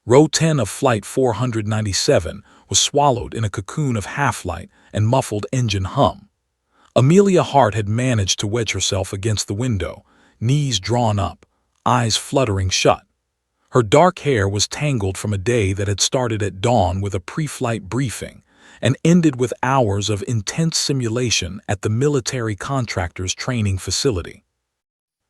Row 10 of Flight 497 was swallowed in a cocoon of half-light and muffled engine hum. Amelia Hart had managed to wedge herself against the window, knees drawn up, eyes fluttering shut. Her dark hair was tangled from a day that had started at dawn with a pre-flight briefing and ended with hours of intense simulation at the military contractor's training facility.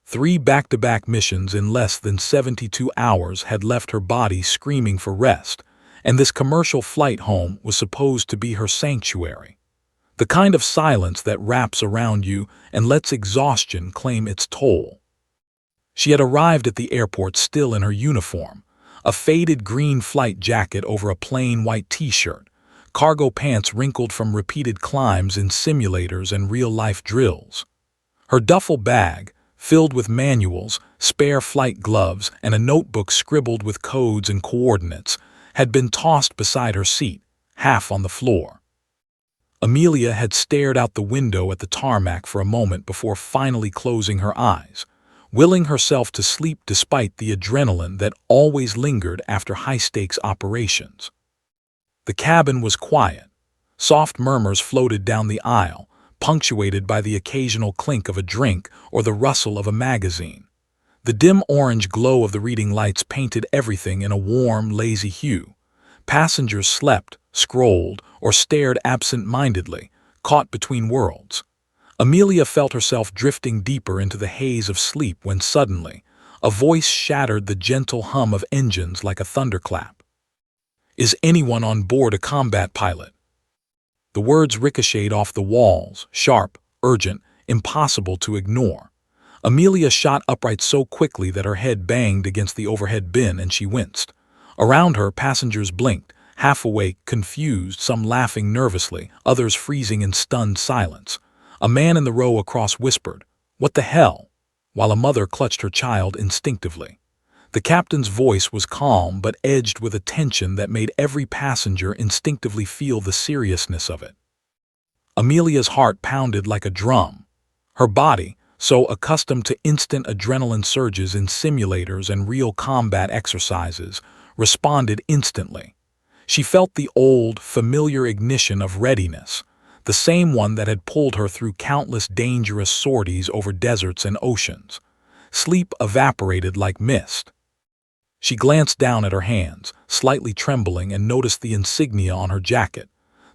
3 back-to-back missions in less than 72 hours had left her body screaming for rest, and this commercial flight home was supposed to be her sanctuary. The kind of silence that wraps around you and lets exhaustion claim its toll. She had arrived at the airport still in her uniform, a faded green flight jacket over a plain white t-shirt, cargo pants wrinkled from repeated climbs in simulators and real-life drills. Her duffel bag, filled with manuals, spare flight gloves, and a notebook scribbled with codes and coordinates, had been tossed beside her seat, half on the floor. Amelia had stared out the window at the tarmac for a moment before finally closing her eyes, willing herself to sleep despite the adrenaline that always lingered after high-stakes operations. The cabin was quiet. Soft murmurs floated down the aisle, punctuated by the occasional clink of a drink or the rustle of a magazine. The dim orange glow of the reading lights painted everything in a warm, lazy hue. Passengers slept, scrolled, or stared absent-mindedly, caught between worlds. Amelia felt herself drifting deeper into the haze of sleep when suddenly, a voice shattered the gentle hum of engines like a thunderclap. "Is anyone on board a combat pilot?" The words ricocheted off the walls, sharp, urgent, impossible to ignore. Amelia shot upright so quickly that her head banged against the overhead bin and she winced. Around her, passengers blinked, half awake, confused, some laughing nervously, others freezing in stunned silence. A man in the row across whispered, "What the hell?" while a mother clutched her child instinctively. The captain's voice was calm but edged with a tension that made every passenger instinctively feel the seriousness of it. Amelia's heart pounded like a drum. Her body, so accustomed to instant adrenaline surges in simulators and real combat exercises, responded instantly. She felt the old, familiar ignition of readiness, the same one that had pulled her through countless dangerous sorties over deserts and oceans. Sleep evaporated like mist. She glanced down at her hands, slightly trembling, and noticed the insignia on her jacket,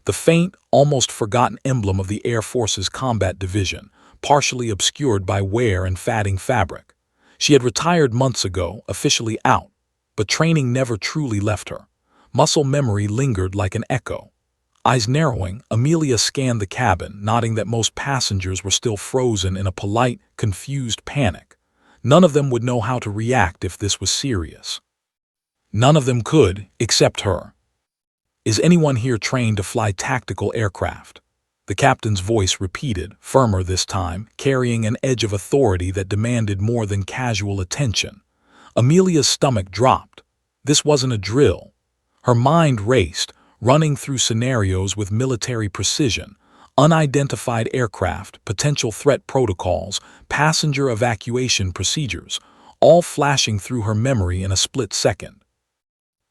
the faint, almost forgotten emblem of the Air Force's Combat Division, partially obscured by wear and fading fabric. She had retired months ago, officially out, but training never truly left her. Muscle memory lingered like an echo. Eyes narrowing, Amelia scanned the cabin, noting that most passengers were still frozen in a polite, confused panic. None of them would know how to react if this was serious. None of them could, except her. "Is anyone here trained to fly tactical aircraft?" The captain's voice repeated, firmer this time, carrying an edge of authority that demanded more than casual attention. Amelia's stomach dropped. This wasn't a drill. Her mind raced, running through scenarios with military precision, unidentified aircraft, potential threat protocols, passenger evacuation procedures, all flashing through her memory in a split second.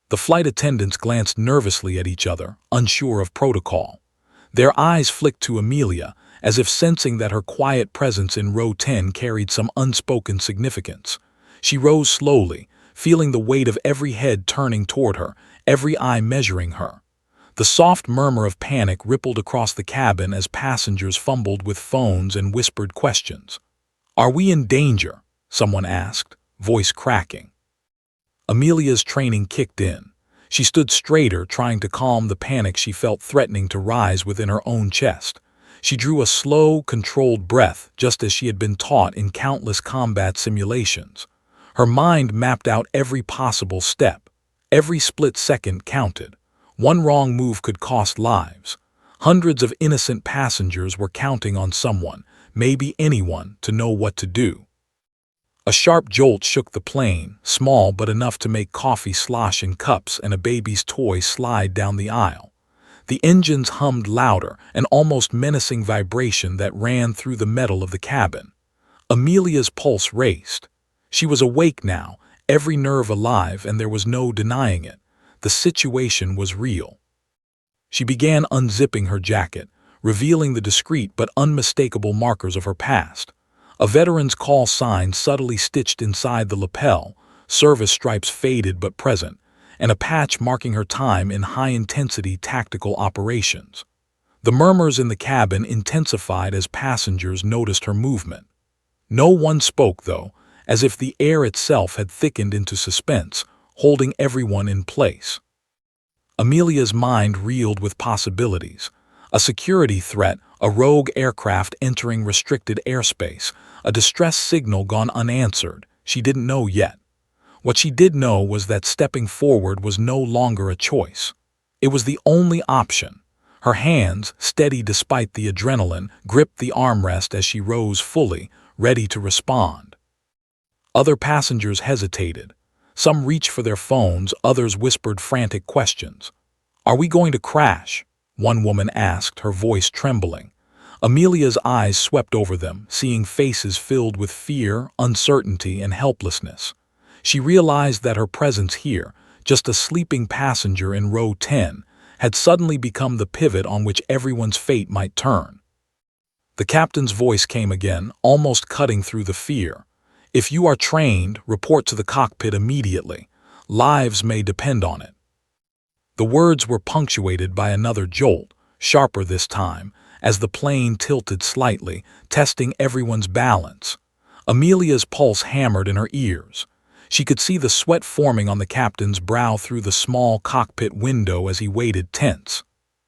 The flight attendants glanced nervously at each other, unsure of protocol. Their eyes flicked to Amelia, as if sensing that her quiet presence in row 10 carried some unspoken significance. She rose slowly, feeling the weight of every head turning toward her, every eye measuring her. The soft murmur of panic rippled across the cabin as passengers fumbled with phones and whispered questions. "Are we in danger?" someone asked, voice cracking. Amelia's training kicked in. She stood straighter, trying to calm the panic she felt threatening to rise within her own chest. She drew a slow, controlled breath, just as she had been taught in countless combat simulations. Her mind mapped out every possible step. Every split second counted. One wrong move could cost lives. Hundreds of innocent passengers were counting on someone, maybe anyone, to know what to do. A sharp jolt shook the plane, small but enough to make coffee slosh in cups and a baby's toy slide down the aisle. The engines hummed louder, an almost menacing vibration that ran through the metal of the cabin. Amelia's pulse raced. She was awake now, every nerve alive, and there was no denying it. The situation was real. She began unzipping her jacket, revealing the discreet but unmistakable markers of her past. A veteran's call sign subtly stitched inside the lapel, service stripes faded but present, and a patch marking her time in high-intensity tactical operations. The murmurs in the cabin intensified as passengers noticed her movement. No one spoke, though, as if the air itself had thickened into suspense, holding everyone in place. Amelia's mind reeled with possibilities. A security threat, a rogue aircraft entering restricted airspace, a distress signal gone unanswered. She didn't know yet. What she did know was that stepping forward was no longer a choice. It was the only option. Her hands, steady despite the adrenaline, gripped the armrest as she rose fully, ready to respond. Other passengers hesitated. Some reached for their phones, others whispered frantic questions. "Are we going to crash?" one woman asked, her voice trembling. Amelia's eyes swept over them, seeing faces filled with fear, uncertainty, and helplessness. She realized that her presence here, just a sleeping passenger in row 10, had suddenly become the pivot on which everyone's fate might turn. The captain's voice came again, almost cutting through the fear. "If you are trained, report to the cockpit immediately. Lives may depend on it." The words were punctuated by another jolt, sharper this time, as the plane tilted slightly, testing everyone's balance. Amelia's pulse hammered in her ears. She could see the sweat forming on the captain's brow through the small cockpit window as he waited tense.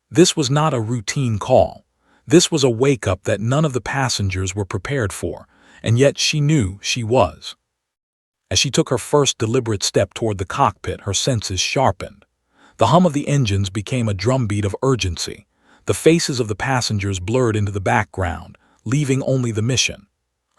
This was not a routine call. This was a wake-up that none of the passengers were prepared for, and yet she knew she was. As she took her first deliberate step toward the cockpit, her senses sharpened. The hum of the engines became a drumbeat of urgency. The faces of the passengers blurred into the background, leaving only the mission.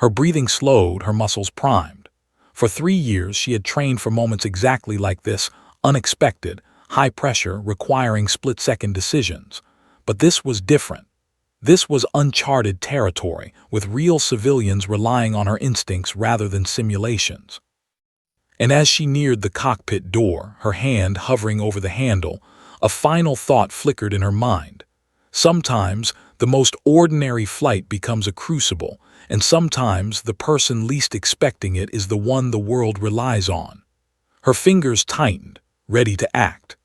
Her breathing slowed, her muscles primed. For 3 years she had trained for moments exactly like this, unexpected, high pressure, requiring split-second decisions. But this was different. This was uncharted territory, with real civilians relying on her instincts rather than simulations. And as she neared the cockpit door, her hand hovering over the handle, a final thought flickered in her mind. Sometimes, the most ordinary flight becomes a crucible, and sometimes the person least expecting it is the one the world relies on. Her fingers tightened, ready to act.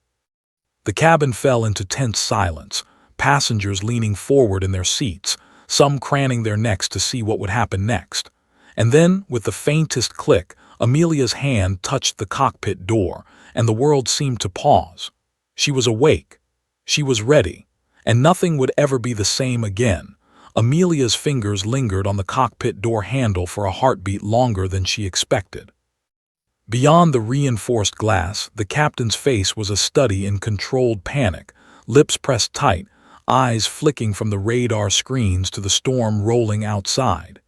The cabin fell into tense silence, passengers leaning forward in their seats, some craning their necks to see what would happen next. And then, with the faintest click, Amelia's hand touched the cockpit door, and the world seemed to pause. She was awake. She was ready. And nothing would ever be the same again. Amelia's fingers lingered on the cockpit door handle for a heartbeat longer than she expected. Beyond the reinforced glass, the captain's face was a study in controlled panic, lips pressed tight, eyes flicking from the radar screens to the storm rolling outside.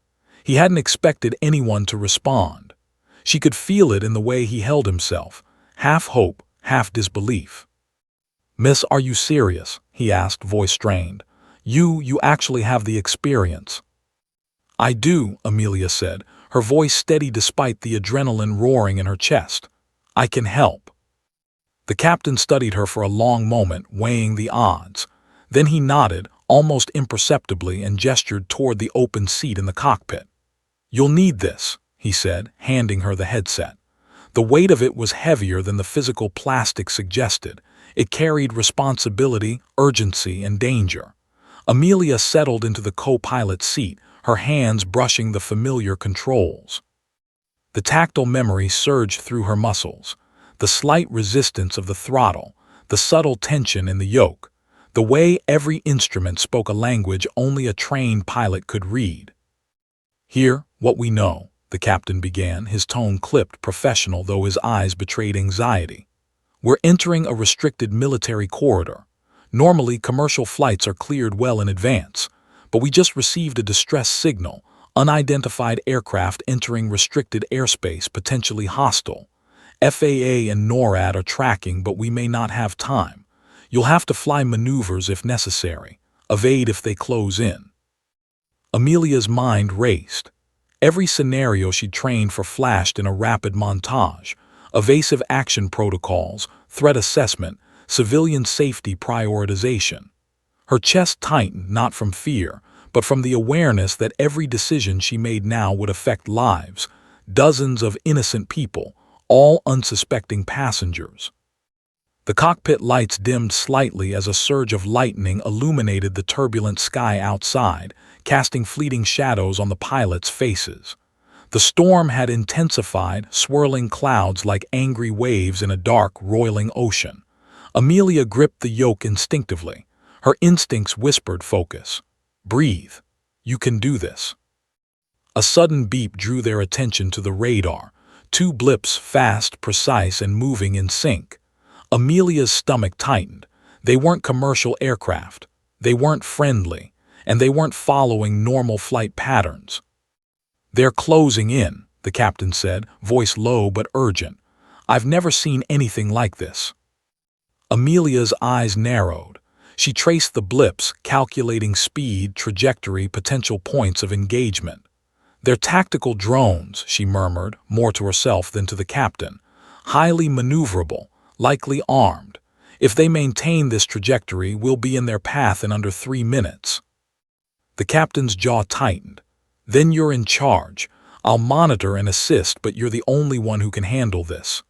He hadn't expected anyone to respond. She could feel it in the way he held himself, half hope, half disbelief. "Miss, are you serious?" he asked, voice strained. You actually have the experience." "I do," Amelia said, her voice steady despite the adrenaline roaring in her chest. "I can help." The captain studied her for a long moment, weighing the odds. Then he nodded, almost imperceptibly, and gestured toward the open seat in the cockpit. "You'll need this," he said, handing her the headset. The weight of it was heavier than the physical plastic suggested. It carried responsibility, urgency, and danger. Amelia settled into the co-pilot seat, her hands brushing the familiar controls. The tactile memory surged through her muscles. The slight resistance of the throttle, the subtle tension in the yoke, the way every instrument spoke a language only a trained pilot could read. "Here, what we know," the captain began, his tone clipped, professional though his eyes betrayed anxiety. "We're entering a restricted military corridor. Normally, commercial flights are cleared well in advance, but we just received a distress signal, unidentified aircraft entering restricted airspace, potentially hostile. FAA and NORAD are tracking, but we may not have time. You'll have to fly maneuvers if necessary, evade if they close in." Amelia's mind raced. Every scenario she'd trained for flashed in a rapid montage, evasive action protocols, threat assessment, civilian safety prioritization. Her chest tightened not from fear, but from the awareness that every decision she made now would affect lives, dozens of innocent people, all unsuspecting passengers. The cockpit lights dimmed slightly as a surge of lightning illuminated the turbulent sky outside, casting fleeting shadows on the pilots' faces. The storm had intensified, swirling clouds like angry waves in a dark, roiling ocean. Amelia gripped the yoke instinctively. Her instincts whispered focus. Breathe. You can do this. A sudden beep drew their attention to the radar. Two blips, fast, precise, and moving in sync. Amelia's stomach tightened. They weren't commercial aircraft. They weren't friendly. And they weren't following normal flight patterns. They're closing in, the captain said, voice low but urgent. I've never seen anything like this. Amelia's eyes narrowed. She traced the blips, calculating speed, trajectory, potential points of engagement. They're tactical drones, she murmured, more to herself than to the captain. Highly maneuverable, likely armed. If they maintain this trajectory, we'll be in their path in under 3 minutes. The captain's jaw tightened. Then you're in charge. I'll monitor and assist, but you're the only one who can handle this.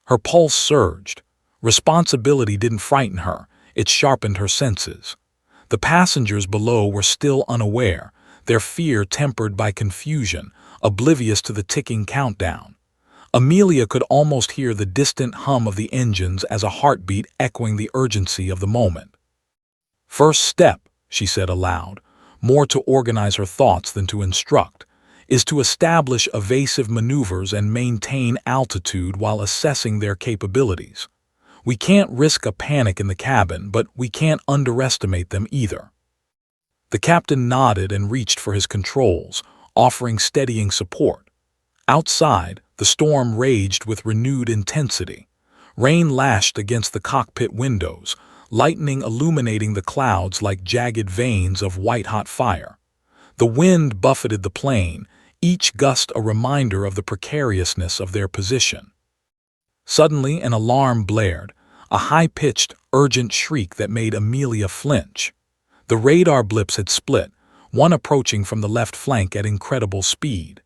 Her pulse surged. Responsibility didn't frighten her. It sharpened her senses. The passengers below were still unaware, their fear tempered by confusion, oblivious to the ticking countdown. Amelia could almost hear the distant hum of the engines as a heartbeat echoing the urgency of the moment. First step, she said aloud, more to organize her thoughts than to instruct, is to establish evasive maneuvers and maintain altitude while assessing their capabilities. We can't risk a panic in the cabin, but we can't underestimate them either. The captain nodded and reached for his controls, offering steadying support. Outside, the storm raged with renewed intensity. Rain lashed against the cockpit windows, lightning illuminating the clouds like jagged veins of white-hot fire. The wind buffeted the plane, each gust a reminder of the precariousness of their position. Suddenly, an alarm blared, a high-pitched, urgent shriek that made Amelia flinch. The radar blips had split, one approaching from the left flank at incredible speed.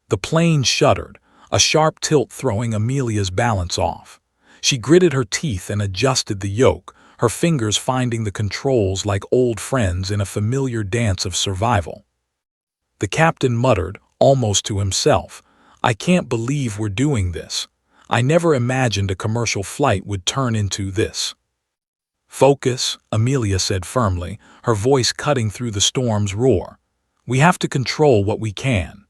The plane shuddered, a sharp tilt throwing Amelia's balance off. She gritted her teeth and adjusted the yoke, her fingers finding the controls like old friends in a familiar dance of survival. The captain muttered, almost to himself, I can't believe we're doing this. I never imagined a commercial flight would turn into this. Focus, Amelia said firmly, her voice cutting through the storm's roar. We have to control what we can.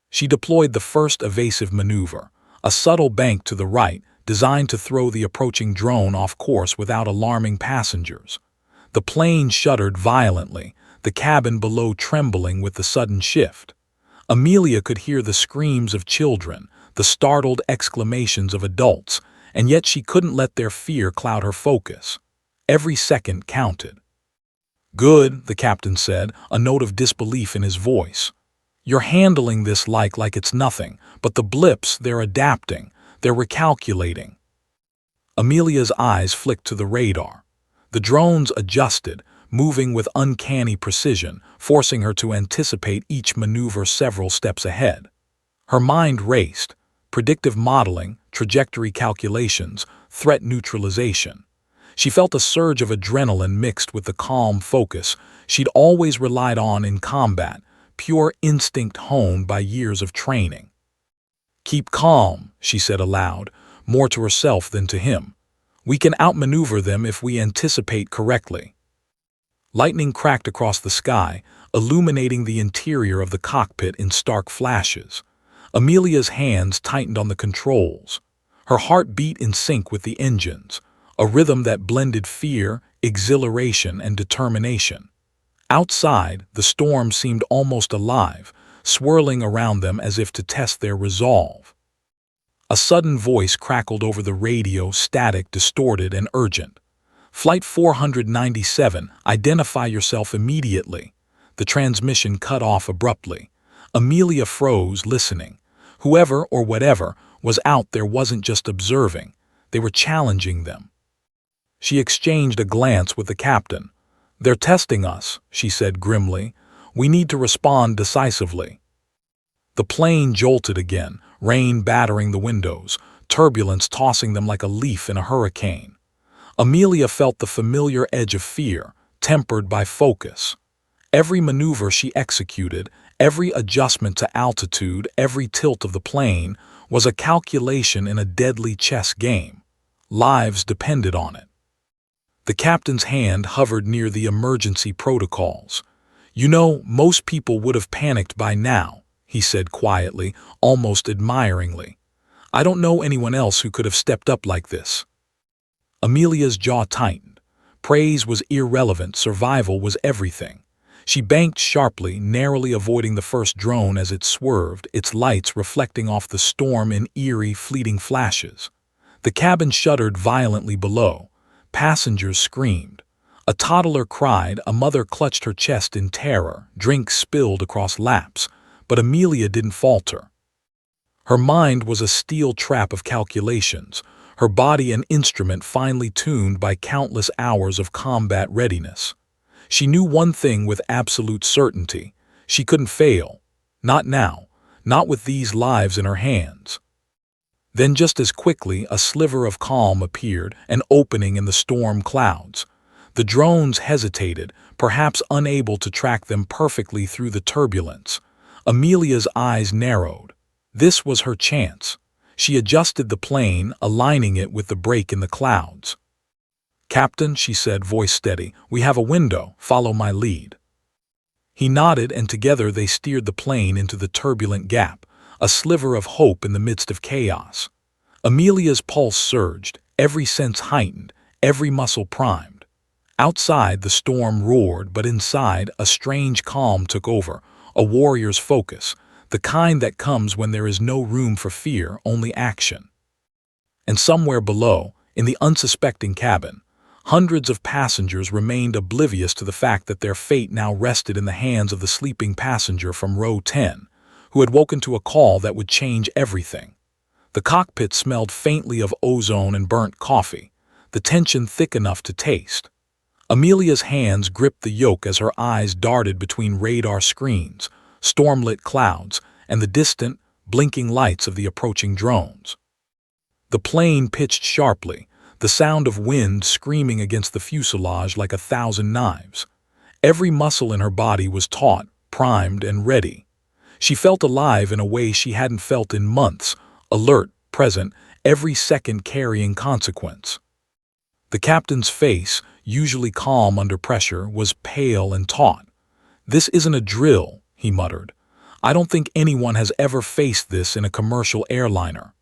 She deployed the first evasive maneuver, a subtle bank to the right, designed to throw the approaching drone off course without alarming passengers. The plane shuddered violently, the cabin below trembling with the sudden shift. Amelia could hear the screams of children, the startled exclamations of adults, and yet she couldn't let their fear cloud her focus. Every second counted. Good, the captain said, a note of disbelief in his voice. You're handling this like it's nothing, but the blips, they're adapting, they're recalculating. Amelia's eyes flicked to the radar. The drones adjusted, moving with uncanny precision, forcing her to anticipate each maneuver several steps ahead. Her mind raced. Predictive modeling, trajectory calculations, threat neutralization. She felt a surge of adrenaline mixed with the calm focus she'd always relied on in combat, pure instinct honed by years of training. Keep calm, she said aloud, more to herself than to him. We can outmaneuver them if we anticipate correctly. Lightning cracked across the sky, illuminating the interior of the cockpit in stark flashes. Amelia's hands tightened on the controls. Her heart beat in sync with the engines, a rhythm that blended fear, exhilaration, and determination. Outside, the storm seemed almost alive, swirling around them as if to test their resolve. A sudden voice crackled over the radio, static, distorted, and urgent. Flight 497, identify yourself immediately. The transmission cut off abruptly. Amelia froze, listening. Whoever or whatever was out there wasn't just observing, they were challenging them. She exchanged a glance with the captain. "They're testing us," she said grimly. "We need to respond decisively." The plane jolted again, rain battering the windows, turbulence tossing them like a leaf in a hurricane. Amelia felt the familiar edge of fear, tempered by focus. Every maneuver she executed, every adjustment to altitude, every tilt of the plane, was a calculation in a deadly chess game. Lives depended on it. The captain's hand hovered near the emergency protocols. "You know, most people would have panicked by now," he said quietly, almost admiringly. "I don't know anyone else who could have stepped up like this." Amelia's jaw tightened. Praise was irrelevant, survival was everything. She banked sharply, narrowly avoiding the first drone as it swerved, its lights reflecting off the storm in eerie, fleeting flashes. The cabin shuddered violently below. Passengers screamed. A toddler cried, a mother clutched her chest in terror, drink spilled across laps, but Amelia didn't falter. Her mind was a steel trap of calculations, her body an instrument finely tuned by countless hours of combat readiness. She knew one thing with absolute certainty: she couldn't fail. Not now, not with these lives in her hands. Then just as quickly a sliver of calm appeared, an opening in the storm clouds. The drones hesitated, perhaps unable to track them perfectly through the turbulence. Amelia's eyes narrowed. This was her chance. She adjusted the plane, aligning it with the break in the clouds. "Captain," she said, voice steady, "we have a window. Follow my lead." He nodded, and together they steered the plane into the turbulent gap, a sliver of hope in the midst of chaos. Amelia's pulse surged, every sense heightened, every muscle primed. Outside, the storm roared, but inside, a strange calm took over, a warrior's focus, the kind that comes when there is no room for fear, only action. And somewhere below, in the unsuspecting cabin, hundreds of passengers remained oblivious to the fact that their fate now rested in the hands of the sleeping passenger from row 10, who had woken to a call that would change everything. The cockpit smelled faintly of ozone and burnt coffee, the tension thick enough to taste. Amelia's hands gripped the yoke as her eyes darted between radar screens, storm-lit clouds, and the distant, blinking lights of the approaching drones. The plane pitched sharply, the sound of wind screaming against the fuselage like 1,000 knives. Every muscle in her body was taut, primed, and ready. She felt alive in a way she hadn't felt in months, alert, present, every second carrying consequence. The captain's face, usually calm under pressure, was pale and taut. "This isn't a drill," he muttered. "I don't think anyone has ever faced this in a commercial airliner."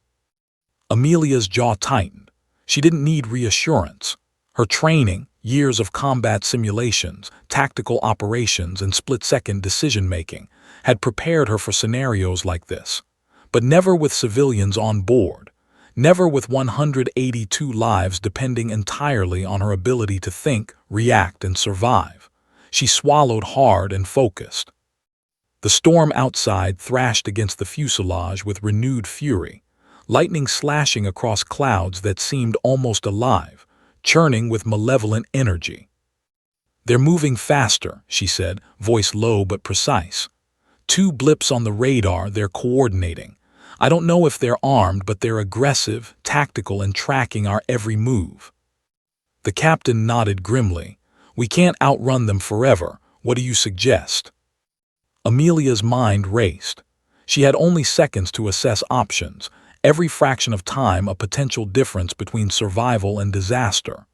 Amelia's jaw tightened. She didn't need reassurance. Her training, years of combat simulations, tactical operations, and split-second decision-making, had prepared her for scenarios like this. But never with civilians on board. Never with 182 lives depending entirely on her ability to think, react, and survive. She swallowed hard and focused. The storm outside thrashed against the fuselage with renewed fury, lightning slashing across clouds that seemed almost alive, churning with malevolent energy. "They're moving faster," she said, voice low but precise. "Two blips on the radar, they're coordinating. I don't know if they're armed, but they're aggressive, tactical, and tracking our every move." The captain nodded grimly. "We can't outrun them forever. What do you suggest?" Amelia's mind raced. She had only seconds to assess options, every fraction of time a potential difference between survival and disaster.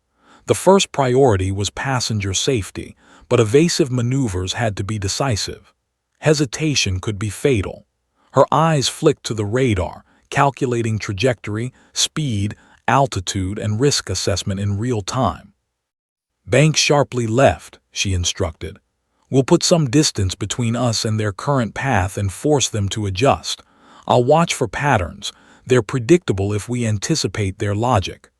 The first priority was passenger safety, but evasive maneuvers had to be decisive. Hesitation could be fatal. Her eyes flicked to the radar, calculating trajectory, speed, altitude, and risk assessment in real time. "Bank sharply left," she instructed. "We'll put some distance between us and their current path and force them to adjust. I'll watch for patterns. They're predictable if we anticipate their logic."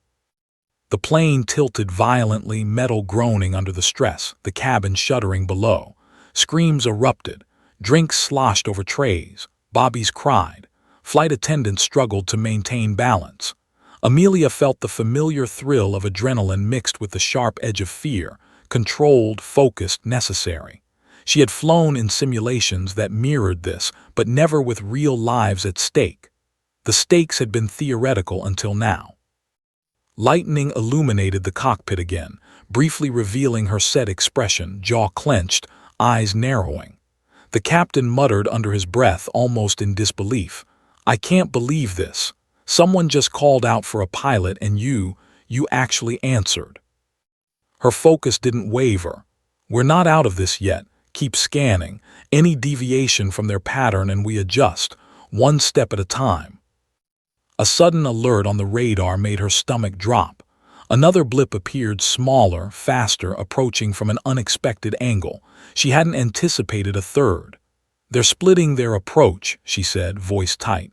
The plane tilted violently, metal groaning under the stress, the cabin shuddering below. Screams erupted. Drinks sloshed over trays. Bobbies cried. Flight attendants struggled to maintain balance. Amelia felt the familiar thrill of adrenaline mixed with the sharp edge of fear, controlled, focused, necessary. She had flown in simulations that mirrored this, but never with real lives at stake. The stakes had been theoretical until now. Lightning illuminated the cockpit again, briefly revealing her set expression, jaw clenched, eyes narrowing. The captain muttered under his breath, almost in disbelief, "I can't believe this. Someone just called out for a pilot and you actually answered." Her focus didn't waver. "We're not out of this yet. Keep scanning. Any deviation from their pattern and we adjust, one step at a time." A sudden alert on the radar made her stomach drop. Another blip appeared, smaller, faster, approaching from an unexpected angle. She hadn't anticipated a third. "They're splitting their approach," she said, voice tight.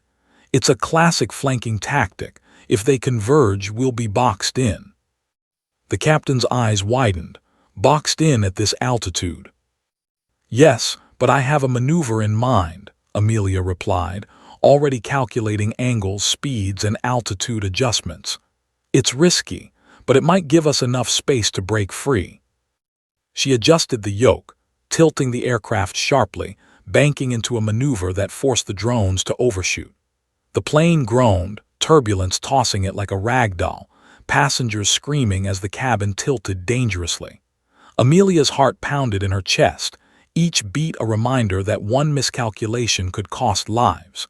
"It's a classic flanking tactic. If they converge, we'll be boxed in." The captain's eyes widened. "Boxed in at this altitude?" "Yes, but I have a maneuver in mind," Amelia replied, already calculating angles, speeds, and altitude adjustments. "It's risky, but it might give us enough space to break free." She adjusted the yoke, tilting the aircraft sharply, banking into a maneuver that forced the drones to overshoot. The plane groaned, turbulence tossing it like a rag doll, passengers screaming as the cabin tilted dangerously. Amelia's heart pounded in her chest, each beat a reminder that one miscalculation could cost lives.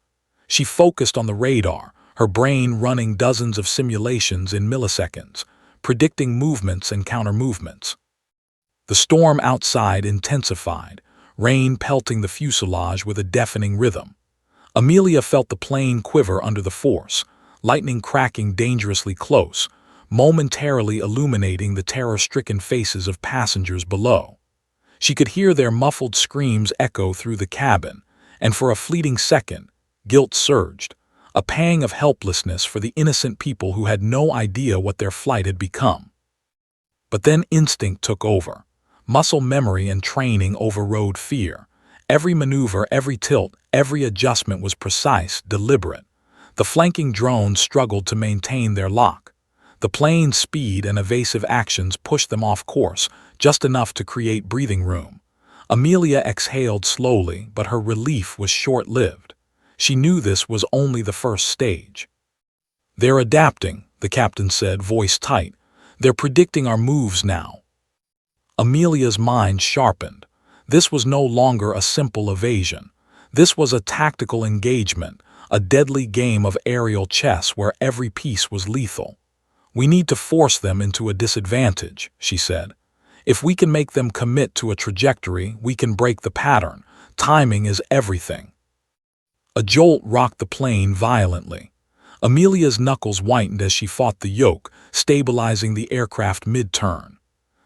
She focused on the radar, her brain running dozens of simulations in milliseconds, predicting movements and counter-movements. The storm outside intensified, rain pelting the fuselage with a deafening rhythm. Amelia felt the plane quiver under the force, lightning cracking dangerously close, momentarily illuminating the terror-stricken faces of passengers below. She could hear their muffled screams echo through the cabin, and for a fleeting second, guilt surged, a pang of helplessness for the innocent people who had no idea what their flight had become. But then instinct took over. Muscle memory and training overrode fear. Every maneuver, every tilt, every adjustment was precise, deliberate. The flanking drones struggled to maintain their lock. The plane's speed and evasive actions pushed them off course, just enough to create breathing room. Amelia exhaled slowly, but her relief was short-lived. She knew this was only the first stage. "They're adapting," the captain said, voice tight. "They're predicting our moves now." Amelia's mind sharpened. This was no longer a simple evasion. This was a tactical engagement, a deadly game of aerial chess where every piece was lethal. "We need to force them into a disadvantage," she said. "If we can make them commit to a trajectory, we can break the pattern. Timing is everything." A jolt rocked the plane violently. Amelia's knuckles whitened as she fought the yoke, stabilizing the aircraft mid-turn.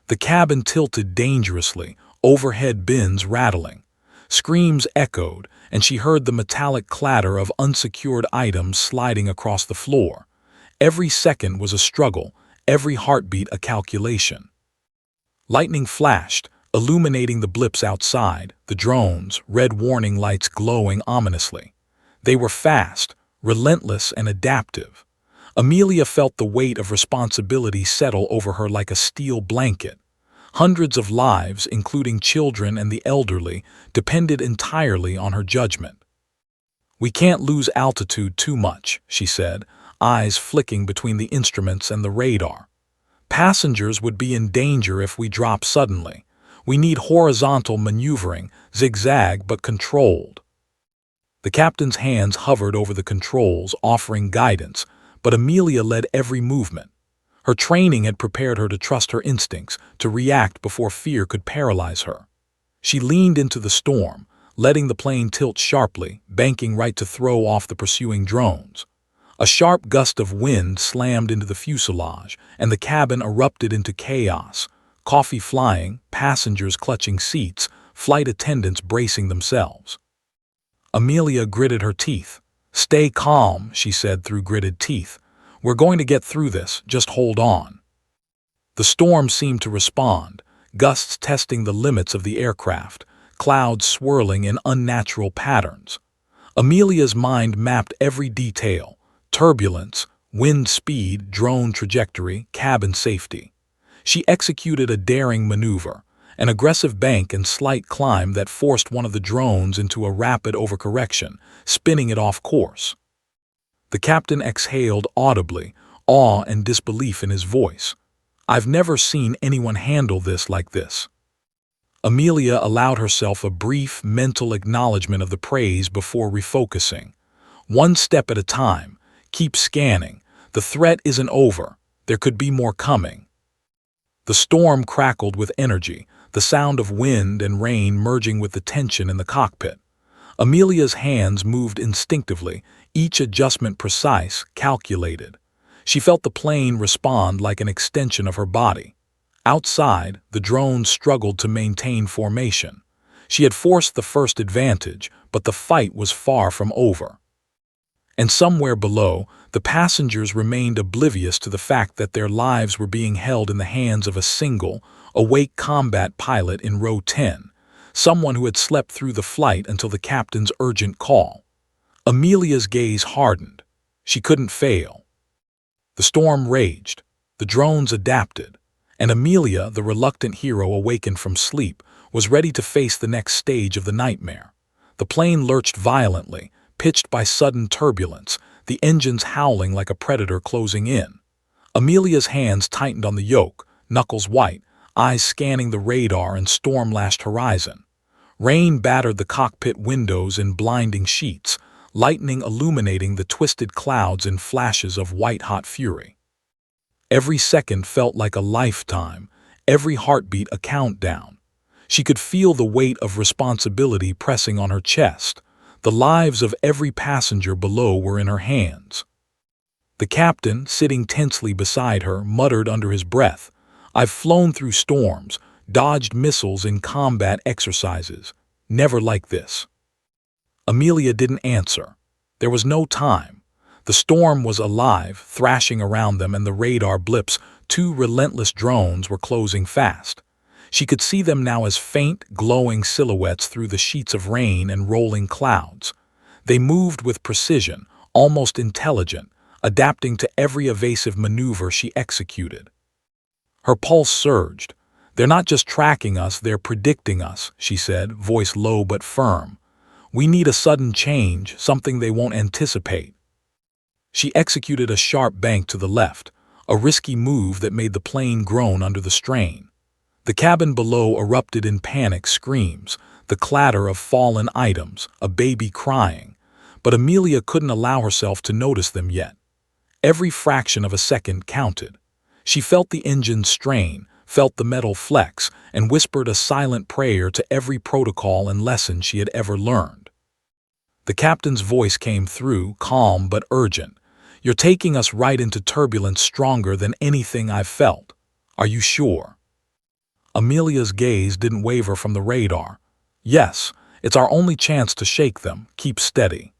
The cabin tilted dangerously, overhead bins rattling. Screams echoed, and she heard the metallic clatter of unsecured items sliding across the floor. Every second was a struggle, every heartbeat a calculation. Lightning flashed, illuminating the blips outside, the drones, red warning lights glowing ominously. They were fast, relentless, and adaptive. Amelia felt the weight of responsibility settle over her like a steel blanket. Hundreds of lives, including children and the elderly, depended entirely on her judgment. "We can't lose altitude too much," she said, eyes flicking between the instruments and the radar. "Passengers would be in danger if we drop suddenly. We need horizontal maneuvering, zigzag but controlled." The captain's hands hovered over the controls, offering guidance, but Amelia led every movement. Her training had prepared her to trust her instincts, to react before fear could paralyze her. She leaned into the storm, letting the plane tilt sharply, banking right to throw off the pursuing drones. A sharp gust of wind slammed into the fuselage, and the cabin erupted into chaos. Coffee flying, passengers clutching seats, flight attendants bracing themselves. Amelia gritted her teeth. "Stay calm," she said through gritted teeth. "We're going to get through this, just hold on." The storm seemed to respond, gusts testing the limits of the aircraft, clouds swirling in unnatural patterns. Amelia's mind mapped every detail: turbulence, wind speed, drone trajectory, cabin safety. She executed a daring maneuver, an aggressive bank and slight climb that forced one of the drones into a rapid overcorrection, spinning it off course. The captain exhaled audibly, awe and disbelief in his voice. "I've never seen anyone handle this like this." Amelia allowed herself a brief mental acknowledgement of the praise before refocusing. One step at a time. Keep scanning. The threat isn't over. There could be more coming. The storm crackled with energy, the sound of wind and rain merging with the tension in the cockpit. Amelia's hands moved instinctively, each adjustment precise, calculated. She felt the plane respond like an extension of her body. Outside, the drone struggled to maintain formation. She had forced the first advantage, but the fight was far from over. And somewhere below, the passengers remained oblivious to the fact that their lives were being held in the hands of a single, awake combat pilot in row 10, someone who had slept through the flight until the captain's urgent call. Amelia's gaze hardened. She couldn't fail. The storm raged. The drones adapted. And Amelia, the reluctant hero awakened from sleep, was ready to face the next stage of the nightmare. The plane lurched violently, pitched by sudden turbulence, the engines howling like a predator closing in. Amelia's hands tightened on the yoke, knuckles white, eyes scanning the radar and storm-lashed horizon. Rain battered the cockpit windows in blinding sheets, lightning illuminating the twisted clouds in flashes of white-hot fury. Every second felt like a lifetime, every heartbeat a countdown. She could feel the weight of responsibility pressing on her chest. The lives of every passenger below were in her hands. The captain, sitting tensely beside her, muttered under his breath, "I've flown through storms, dodged missiles in combat exercises. Never like this." Amelia didn't answer. There was no time. The storm was alive, thrashing around them, and the radar blips, two relentless drones, were closing fast. She could see them now as faint, glowing silhouettes through the sheets of rain and rolling clouds. They moved with precision, almost intelligent, adapting to every evasive maneuver she executed. Her pulse surged. "They're not just tracking us, they're predicting us," she said, voice low but firm. "We need a sudden change, something they won't anticipate." She executed a sharp bank to the left, a risky move that made the plane groan under the strain. The cabin below erupted in panic screams, the clatter of fallen items, a baby crying. But Amelia couldn't allow herself to notice them yet. Every fraction of a second counted. She felt the engine strain, felt the metal flex, and whispered a silent prayer to every protocol and lesson she had ever learned. The captain's voice came through, calm but urgent. "You're taking us right into turbulence stronger than anything I've felt. Are you sure?" Amelia's gaze didn't waver from the radar. "Yes, it's our only chance to shake them. Keep steady."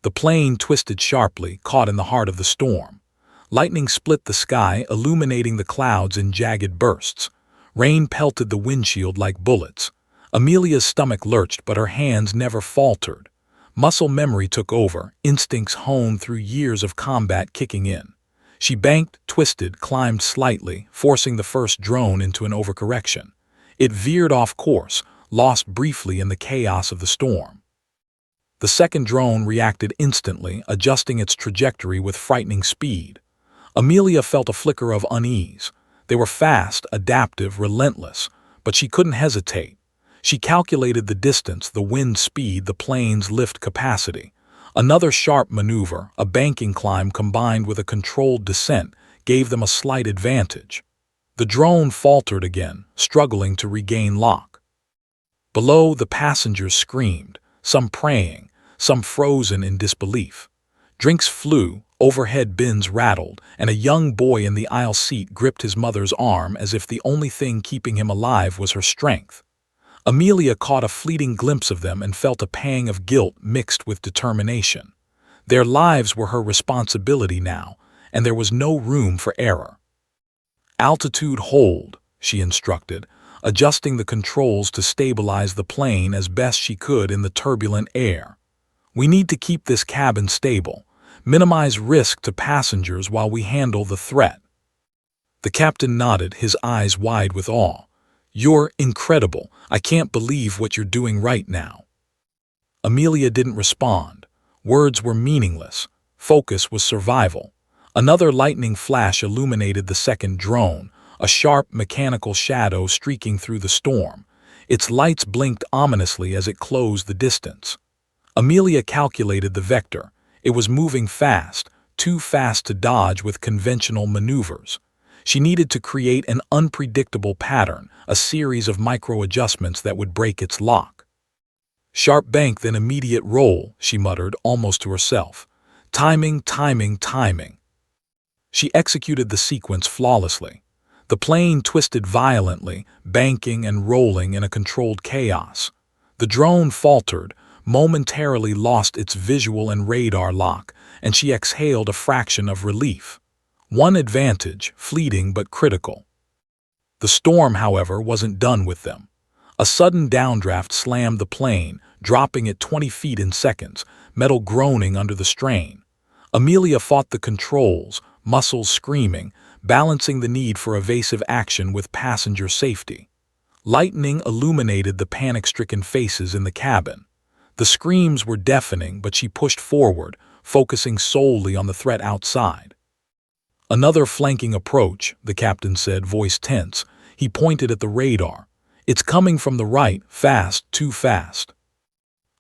The plane twisted sharply, caught in the heart of the storm. Lightning split the sky, illuminating the clouds in jagged bursts. Rain pelted the windshield like bullets. Amelia's stomach lurched, but her hands never faltered. Muscle memory took over, instincts honed through years of combat kicking in. She banked, twisted, climbed slightly, forcing the first drone into an overcorrection. It veered off course, lost briefly in the chaos of the storm. The second drone reacted instantly, adjusting its trajectory with frightening speed. Amelia felt a flicker of unease. They were fast, adaptive, relentless, but she couldn't hesitate. She calculated the distance, the wind speed, the plane's lift capacity. Another sharp maneuver, a banking climb combined with a controlled descent, gave them a slight advantage. The drone faltered again, struggling to regain lock. Below, the passengers screamed, some praying, some frozen in disbelief. Drinks flew, overhead bins rattled, and a young boy in the aisle seat gripped his mother's arm as if the only thing keeping him alive was her strength. Amelia caught a fleeting glimpse of them and felt a pang of guilt mixed with determination. Their lives were her responsibility now, and there was no room for error. "Altitude hold," she instructed, adjusting the controls to stabilize the plane as best she could in the turbulent air. We need to keep this cabin stable, minimize risk to passengers while we handle the threat." The captain nodded, his eyes wide with awe. "You're incredible. I can't believe what you're doing right now." Amelia didn't respond. Words were meaningless. Focus was survival. Another lightning flash illuminated the second drone, a sharp mechanical shadow streaking through the storm. Its lights blinked ominously as it closed the distance. Amelia calculated the vector. It was moving fast, too fast to dodge with conventional maneuvers. She needed to create an unpredictable pattern, a series of micro-adjustments that would break its lock. "Sharp bank, then immediate roll," she muttered, almost to herself. "Timing, timing, timing." She executed the sequence flawlessly. The plane twisted violently, banking and rolling in a controlled chaos. The drone faltered, momentarily lost its visual and radar lock, and she exhaled a fraction of relief. One advantage, fleeting but critical. The storm, however, wasn't done with them. A sudden downdraft slammed the plane, dropping it 20 feet in seconds, metal groaning under the strain. Amelia fought the controls, muscles screaming, balancing the need for evasive action with passenger safety. Lightning illuminated the panic-stricken faces in the cabin. The screams were deafening, but she pushed forward, focusing solely on the threat outside. "Another flanking approach," the captain said, voice tense. He pointed at the radar. "It's coming from the right, fast, too fast."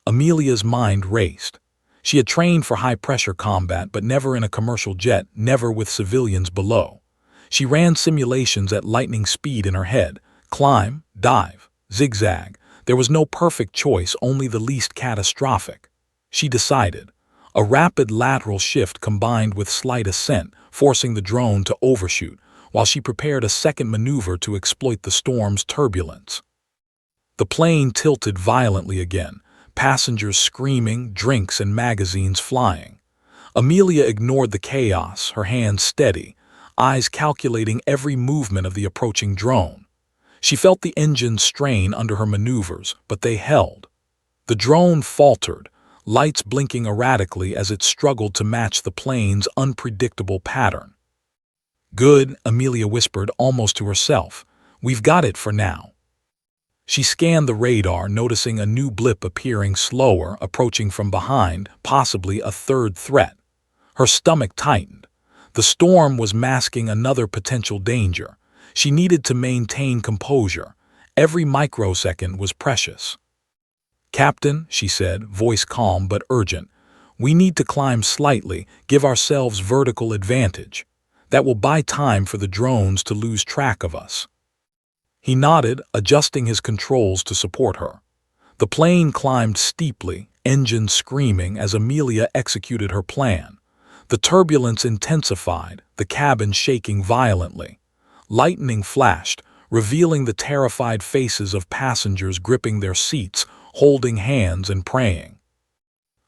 Amelia's mind raced. She had trained for high-pressure combat, but never in a commercial jet, never with civilians below. She ran simulations at lightning speed in her head. Climb, dive, zigzag. There was no perfect choice, only the least catastrophic. She decided. A rapid lateral shift combined with slight ascent, forcing the drone to overshoot, while she prepared a second maneuver to exploit the storm's turbulence. The plane tilted violently again, passengers screaming, drinks and magazines flying. Amelia ignored the chaos, her hands steady, eyes calculating every movement of the approaching drone. She felt the engine strain under her maneuvers, but they held. The drone faltered, lights blinking erratically as it struggled to match the plane's unpredictable pattern. "Good," Amelia whispered almost to herself. "We've got it for now." She scanned the radar, noticing a new blip appearing slower, approaching from behind, possibly a third threat. Her stomach tightened. The storm was masking another potential danger. She needed to maintain composure. Every microsecond was precious. "Captain," she said, voice calm but urgent, "we need to climb slightly, give ourselves vertical advantage. That will buy time for the drones to lose track of us." He nodded, adjusting his controls to support her. The plane climbed steeply, engines screaming as Amelia executed her plan. The turbulence intensified, the cabin shaking violently. Lightning flashed, revealing the terrified faces of passengers gripping their seats, holding hands and praying.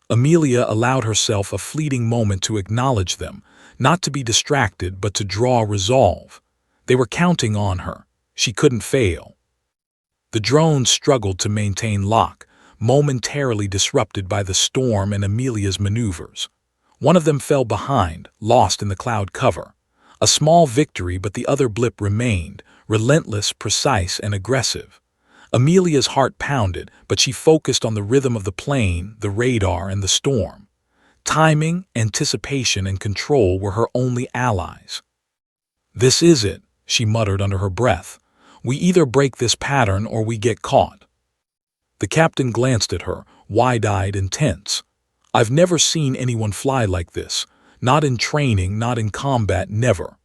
Amelia allowed herself a fleeting moment to acknowledge them, not to be distracted but to draw resolve. They were counting on her. She couldn't fail. The drones struggled to maintain lock, momentarily disrupted by the storm and Amelia's maneuvers. One of them fell behind, lost in the cloud cover. A small victory, but the other blip remained, relentless, precise, and aggressive. Amelia's heart pounded, but she focused on the rhythm of the plane, the radar, and the storm. Timing, anticipation, and control were her only allies. "This is it," she muttered under her breath. "We either break this pattern or we get caught." The captain glanced at her, wide-eyed and tense. "I've never seen anyone fly like this. Not in training, not in combat, never."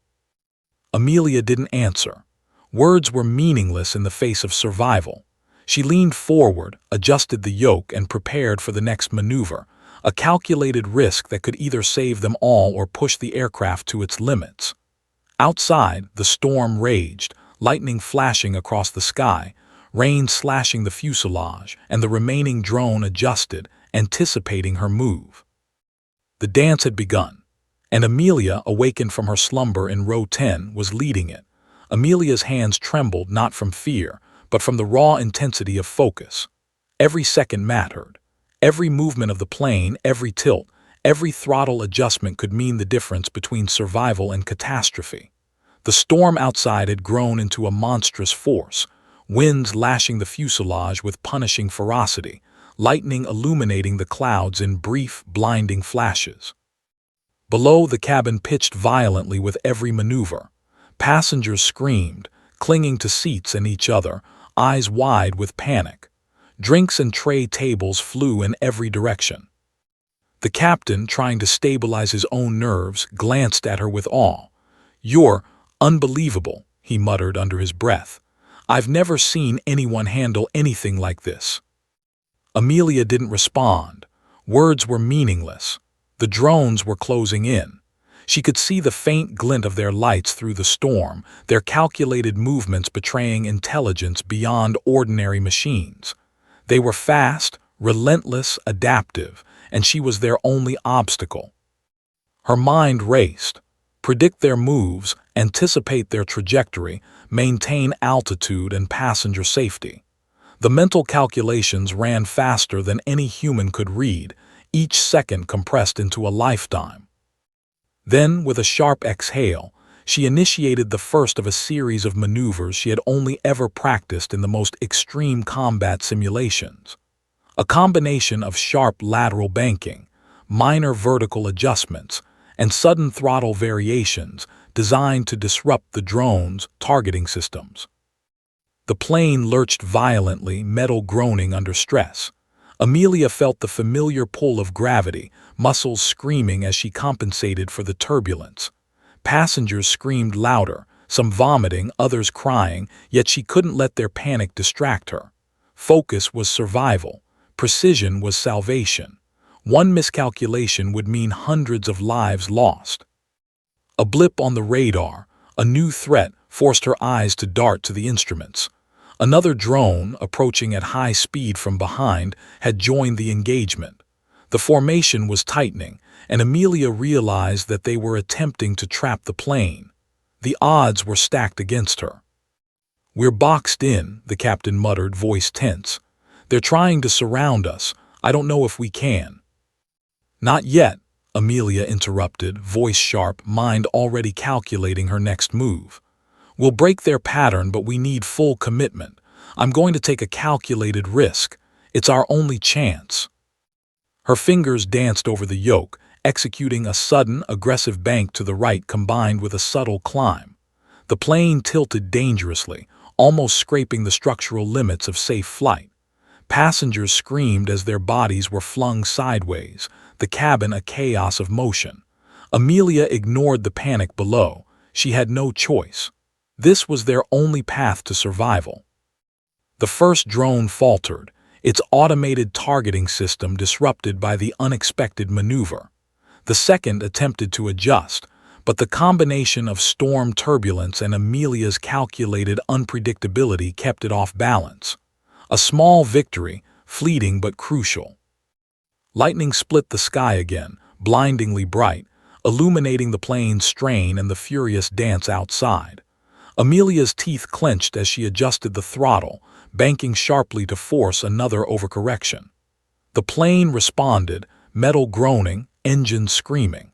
Amelia didn't answer. Words were meaningless in the face of survival. She leaned forward, adjusted the yoke, and prepared for the next maneuver, a calculated risk that could either save them all or push the aircraft to its limits. Outside, the storm raged, lightning flashing across the sky, rain slashing the fuselage, and the remaining drone adjusted, anticipating her move. The dance had begun, and Amelia, awakened from her slumber in row 10, was leading it. Amelia's hands trembled not from fear, but from the raw intensity of focus. Every second mattered. Every movement of the plane, every tilt, every throttle adjustment could mean the difference between survival and catastrophe. The storm outside had grown into a monstrous force, winds lashing the fuselage with punishing ferocity, lightning illuminating the clouds in brief, blinding flashes. Below, the cabin pitched violently with every maneuver. Passengers screamed, clinging to seats and each other, eyes wide with panic. Drinks and tray tables flew in every direction. The captain, trying to stabilize his own nerves, glanced at her with awe. "You're unbelievable," he muttered under his breath. "I've never seen anyone handle anything like this." Amelia didn't respond. Words were meaningless. The drones were closing in. She could see the faint glint of their lights through the storm, their calculated movements betraying intelligence beyond ordinary machines. They were fast, relentless, adaptive, and she was their only obstacle. Her mind raced. Predict their moves, anticipate their trajectory, maintain altitude and passenger safety. The mental calculations ran faster than any human could read, each second compressed into a lifetime. Then, with a sharp exhale, she initiated the first of a series of maneuvers she had only ever practiced in the most extreme combat simulations. A combination of sharp lateral banking, minor vertical adjustments, and sudden throttle variations designed to disrupt the drone's targeting systems. The plane lurched violently, metal groaning under stress. Amelia felt the familiar pull of gravity, muscles screaming as she compensated for the turbulence. Passengers screamed louder, some vomiting, others crying, yet she couldn't let their panic distract her. Focus was survival. Precision was salvation. One miscalculation would mean hundreds of lives lost. A blip on the radar, a new threat, forced her eyes to dart to the instruments. Another drone, approaching at high speed from behind, had joined the engagement. The formation was tightening, and Amelia realized that they were attempting to trap the plane. The odds were stacked against her. "We're boxed in," the captain muttered, voice tense. "They're trying to surround us. I don't know if we can." "Not yet," Amelia interrupted, voice sharp, mind already calculating her next move. "We'll break their pattern, but we need full commitment. I'm going to take a calculated risk. It's our only chance." Her fingers danced over the yoke, executing a sudden, aggressive bank to the right combined with a subtle climb. The plane tilted dangerously, almost scraping the structural limits of safe flight. Passengers screamed as their bodies were flung sideways, the cabin a chaos of motion. Amelia ignored the panic below. She had no choice. This was their only path to survival. The first drone faltered, its automated targeting system disrupted by the unexpected maneuver. The second attempted to adjust, but the combination of storm turbulence and Amelia's calculated unpredictability kept it off balance. A small victory, fleeting but crucial. Lightning split the sky again, blindingly bright, illuminating the plane's strain and the furious dance outside. Amelia's teeth clenched as she adjusted the throttle, banking sharply to force another overcorrection. The plane responded, metal groaning, engine screaming.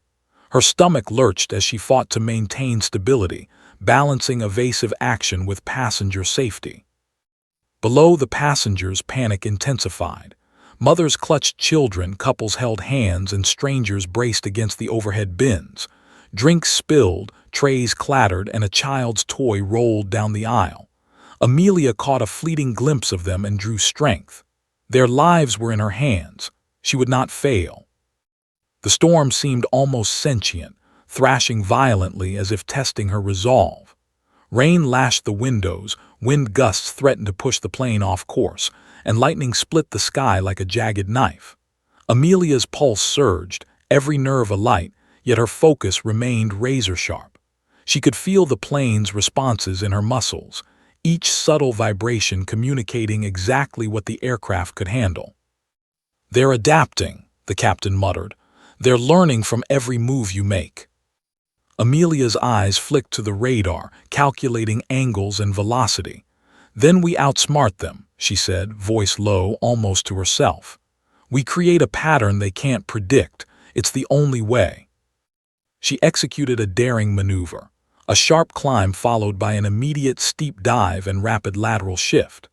Her stomach lurched as she fought to maintain stability, balancing evasive action with passenger safety. Below, the passengers' panic intensified. Mothers clutched children, couples held hands, and strangers braced against the overhead bins. Drinks spilled, trays clattered, and a child's toy rolled down the aisle. Amelia caught a fleeting glimpse of them and drew strength. Their lives were in her hands. She would not fail. The storm seemed almost sentient, thrashing violently as if testing her resolve. Rain lashed the windows, wind gusts threatened to push the plane off course, and lightning split the sky like a jagged knife. Amelia's pulse surged, every nerve alight, yet her focus remained razor-sharp. She could feel the plane's responses in her muscles, each subtle vibration communicating exactly what the aircraft could handle. "They're adapting," the captain muttered. "They're learning from every move you make." Amelia's eyes flicked to the radar, calculating angles and velocity. "Then we outsmart them," she said, voice low, almost to herself. We create a pattern they can't predict. It's the only way. She executed a daring maneuver, a sharp climb followed by an immediate steep dive and rapid lateral shift.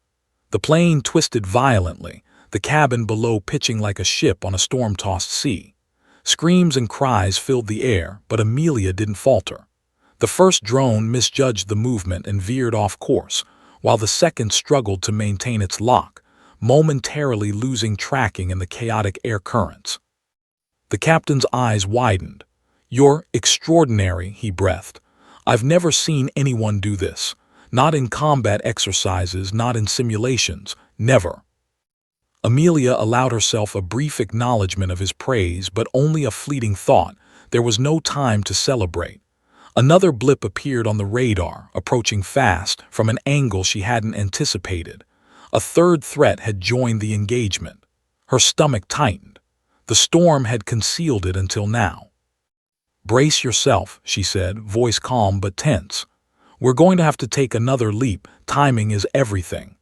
The plane twisted violently, the cabin below pitching like a ship on a storm-tossed sea. Screams and cries filled the air, but Amelia didn't falter. The first drone misjudged the movement and veered off course, while the second struggled to maintain its lock, momentarily losing tracking in the chaotic air currents. The captain's eyes widened. "You're extraordinary," he breathed. "I've never seen anyone do this. Not in combat exercises, not in simulations. Never." Amelia allowed herself a brief acknowledgement of his praise, but only a fleeting thought. There was no time to celebrate. Another blip appeared on the radar, approaching fast, from an angle she hadn't anticipated. A third threat had joined the engagement. Her stomach tightened. The storm had concealed it until now. "Brace yourself," she said, voice calm but tense. "We're going to have to take another leap. Timing is everything."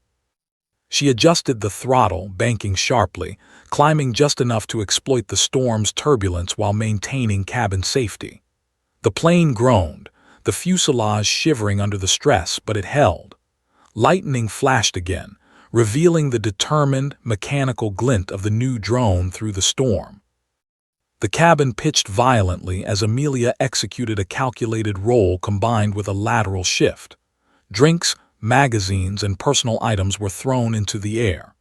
She adjusted the throttle, banking sharply, climbing just enough to exploit the storm's turbulence while maintaining cabin safety. The plane groaned, the fuselage shivering under the stress, but it held. Lightning flashed again, revealing the determined, mechanical glint of the new drone through the storm. The cabin pitched violently as Amelia executed a calculated roll combined with a lateral shift. Drinks, magazines, and personal items were thrown into the air.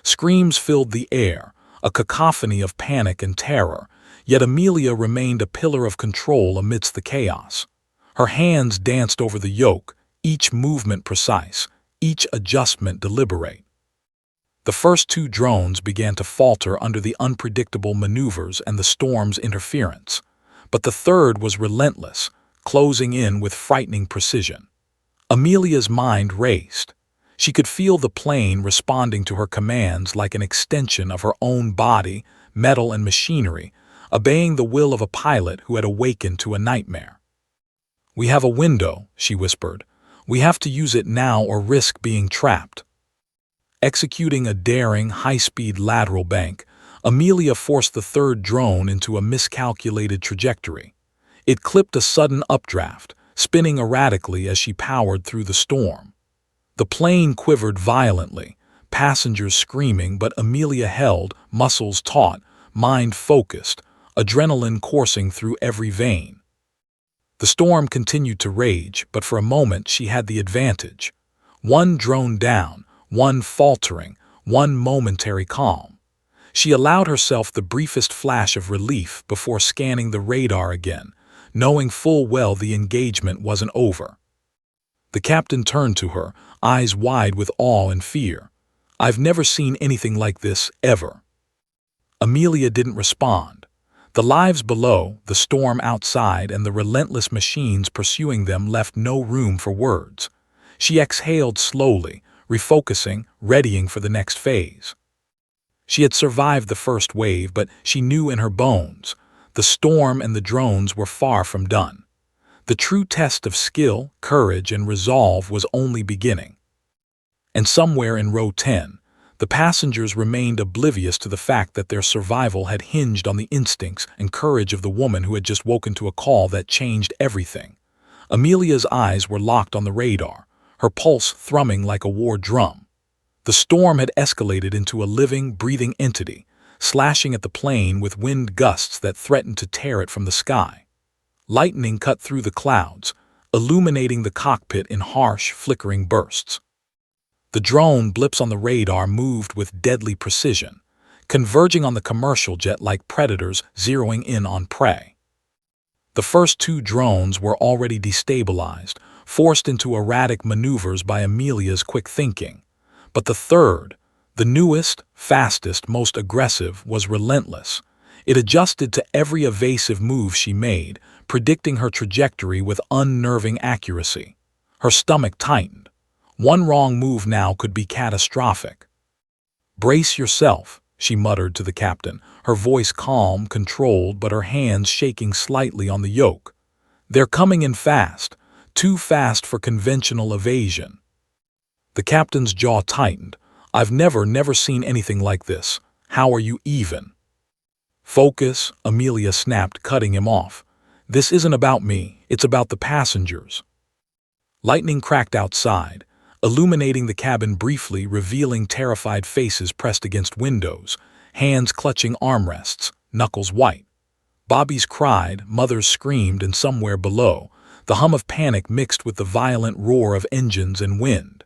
Screams filled the air, a cacophony of panic and terror, yet Amelia remained a pillar of control amidst the chaos. Her hands danced over the yoke, each movement precise, each adjustment deliberate. The first two drones began to falter under the unpredictable maneuvers and the storm's interference, but the third was relentless, closing in with frightening precision. Amelia's mind raced. She could feel the plane responding to her commands like an extension of her own body, metal and machinery, obeying the will of a pilot who had awakened to a nightmare. "We have a window," she whispered. "We have to use it now or risk being trapped." Executing a daring, high-speed lateral bank, Amelia forced the third drone into a miscalculated trajectory. It clipped a sudden updraft, spinning erratically as she powered through the storm. The plane quivered violently, passengers screaming, but Amelia held, muscles taut, mind focused, adrenaline coursing through every vein. The storm continued to rage, but for a moment she had the advantage. One drone down, one faltering, one momentary calm. She allowed herself the briefest flash of relief before scanning the radar again, knowing full well the engagement wasn't over. The captain turned to her, eyes wide with awe and fear. "I've never seen anything like this, ever." Amelia didn't respond. The lives below, the storm outside, and the relentless machines pursuing them left no room for words. She exhaled slowly, refocusing, readying for the next phase. She had survived the first wave, but she knew in her bones, the storm and the drones were far from done. The true test of skill, courage, and resolve was only beginning. And somewhere in row 10, the passengers remained oblivious to the fact that their survival had hinged on the instincts and courage of the woman who had just woken to a call that changed everything. Amelia's eyes were locked on the radar, her pulse thrumming like a war drum. The storm had escalated into a living, breathing entity, slashing at the plane with wind gusts that threatened to tear it from the sky. Lightning cut through the clouds, illuminating the cockpit in harsh, flickering bursts. The drone blips on the radar moved with deadly precision, converging on the commercial jet like predators zeroing in on prey. The first two drones were already destabilized, forced into erratic maneuvers by Amelia's quick thinking. But the third, the newest, fastest, most aggressive, was relentless. It adjusted to every evasive move she made, predicting her trajectory with unnerving accuracy. Her stomach tightened. One wrong move now could be catastrophic. "Brace yourself," she muttered to the captain, her voice calm, controlled, but her hands shaking slightly on the yoke. "They're coming in fast, too fast for conventional evasion." The captain's jaw tightened. "I've never seen anything like this. How are you even? Focus, Amelia snapped, cutting him off. This isn't about me, it's about the passengers. Lightning cracked outside, illuminating the cabin briefly, revealing terrified faces pressed against windows, hands clutching armrests, knuckles white. Bobbies cried, mothers screamed, and somewhere below, the hum of panic mixed with the violent roar of engines and wind.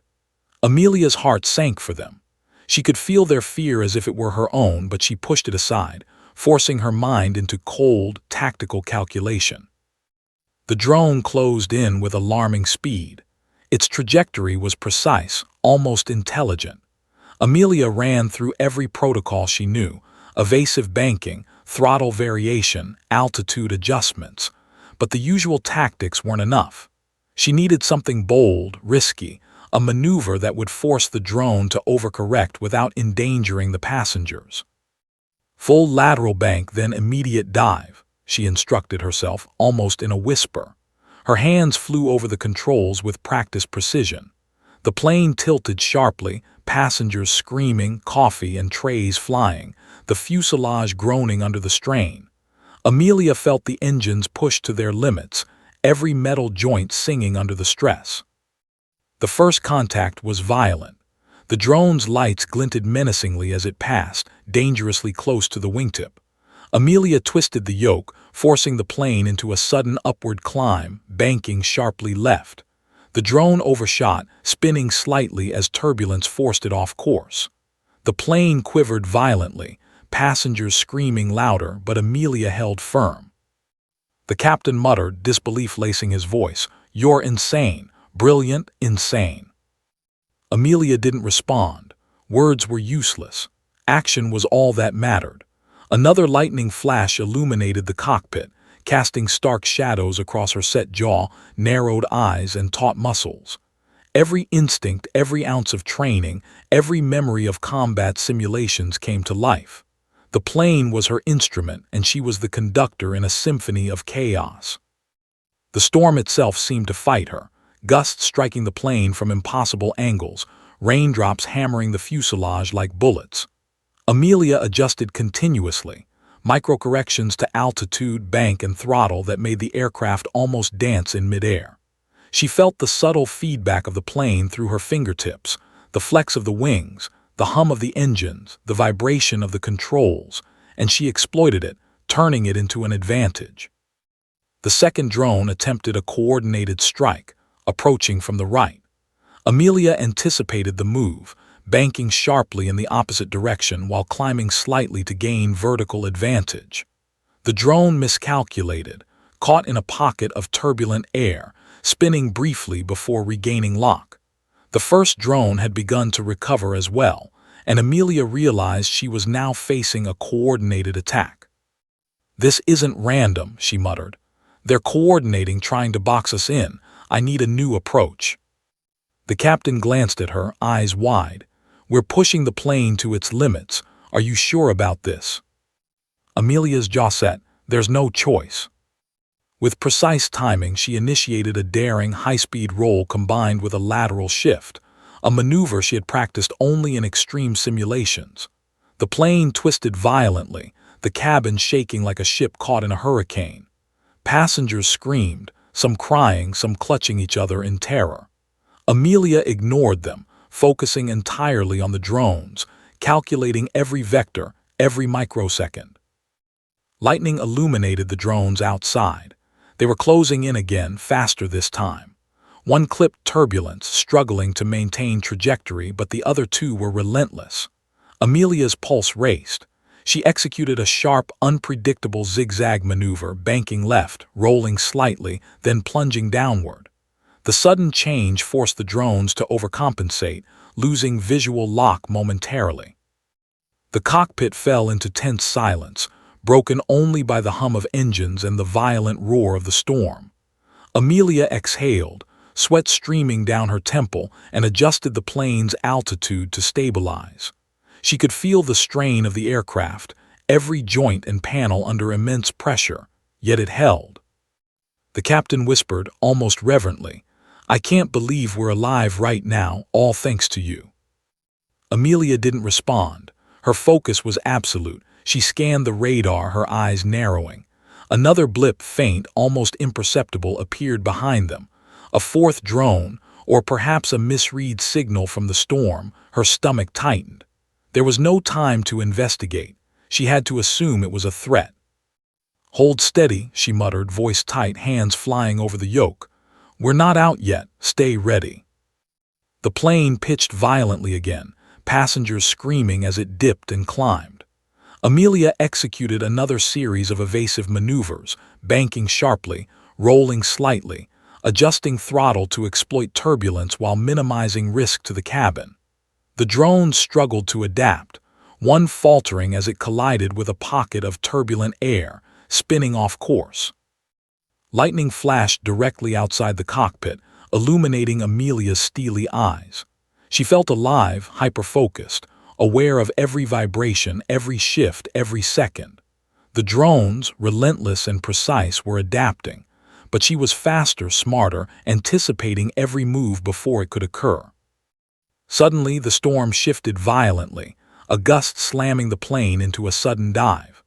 Amelia's heart sank for them. She could feel their fear as if it were her own, but she pushed it aside, forcing her mind into cold, tactical calculation. The drone closed in with alarming speed. Its trajectory was precise, almost intelligent. Amelia ran through every protocol she knew: evasive banking, throttle variation, altitude adjustments. But the usual tactics weren't enough. She needed something bold, risky, a maneuver that would force the drone to overcorrect without endangering the passengers. Full lateral bank, then immediate dive, she instructed herself, almost in a whisper. Her hands flew over the controls with practiced precision. The plane tilted sharply, passengers screaming, coffee and trays flying, the fuselage groaning under the strain. Amelia felt the engines push to their limits, every metal joint singing under the stress. The first contact was violent. The drone's lights glinted menacingly as it passed, dangerously close to the wingtip. Amelia twisted the yoke, forcing the plane into a sudden upward climb, banking sharply left. The drone overshot, spinning slightly as turbulence forced it off course. The plane quivered violently, passengers screaming louder, but Amelia held firm. The captain muttered, disbelief lacing his voice, "You're insane. Brilliant, insane." Amelia didn't respond. Words were useless. Action was all that mattered. Another lightning flash illuminated the cockpit, casting stark shadows across her set jaw, narrowed eyes, and taut muscles. Every instinct, every ounce of training, every memory of combat simulations came to life. The plane was her instrument, and she was the conductor in a symphony of chaos. The storm itself seemed to fight her, gusts striking the plane from impossible angles, raindrops hammering the fuselage like bullets. Amelia adjusted continuously, micro-corrections to altitude, bank, and throttle that made the aircraft almost dance in midair. She felt the subtle feedback of the plane through her fingertips, the flex of the wings, the hum of the engines, the vibration of the controls, and she exploited it, turning it into an advantage. The second drone attempted a coordinated strike, approaching from the right. Amelia anticipated the move, banking sharply in the opposite direction while climbing slightly to gain vertical advantage. The drone miscalculated, caught in a pocket of turbulent air, spinning briefly before regaining lock. The first drone had begun to recover as well, and Amelia realized she was now facing a coordinated attack. "This isn't random," she muttered. "They're coordinating, trying to box us in. I need a new approach." The captain glanced at her, eyes wide. "We're pushing the plane to its limits. Are you sure about this?" Amelia's jaw set. "There's no choice." With precise timing, she initiated a daring, high-speed roll combined with a lateral shift, a maneuver she had practiced only in extreme simulations. The plane twisted violently, the cabin shaking like a ship caught in a hurricane. Passengers screamed, some crying, some clutching each other in terror. Amelia ignored them, focusing entirely on the drones, calculating every vector, every microsecond. Lightning illuminated the drones outside. They were closing in again, faster this time. One clipped turbulence, struggling to maintain trajectory, but the other two were relentless. Amelia's pulse raced. She executed a sharp, unpredictable zigzag maneuver, banking left, rolling slightly, then plunging downward. The sudden change forced the drones to overcompensate, losing visual lock momentarily. The cockpit fell into tense silence, broken only by the hum of engines and the violent roar of the storm. Amelia exhaled, sweat streaming down her temple, and adjusted the plane's altitude to stabilize. She could feel the strain of the aircraft, every joint and panel under immense pressure, yet it held. The captain whispered, almost reverently, "I can't believe we're alive right now, all thanks to you." Amelia didn't respond. Her focus was absolute. She scanned the radar, her eyes narrowing. Another blip, faint, almost imperceptible, appeared behind them. A fourth drone, or perhaps a misread signal from the storm. Her stomach tightened. There was no time to investigate. She had to assume it was a threat. "Hold steady," she muttered, voice tight, hands flying over the yoke. "We're not out yet. Stay ready." The plane pitched violently again, passengers screaming as it dipped and climbed. Amelia executed another series of evasive maneuvers, banking sharply, rolling slightly, adjusting throttle to exploit turbulence while minimizing risk to the cabin. The drones struggled to adapt, one faltering as it collided with a pocket of turbulent air, spinning off course. Lightning flashed directly outside the cockpit, illuminating Amelia's steely eyes. She felt alive, hyper-focused, aware of every vibration, every shift, every second. The drones, relentless and precise, were adapting, but she was faster, smarter, anticipating every move before it could occur. Suddenly, the storm shifted violently, a gust slamming the plane into a sudden dive.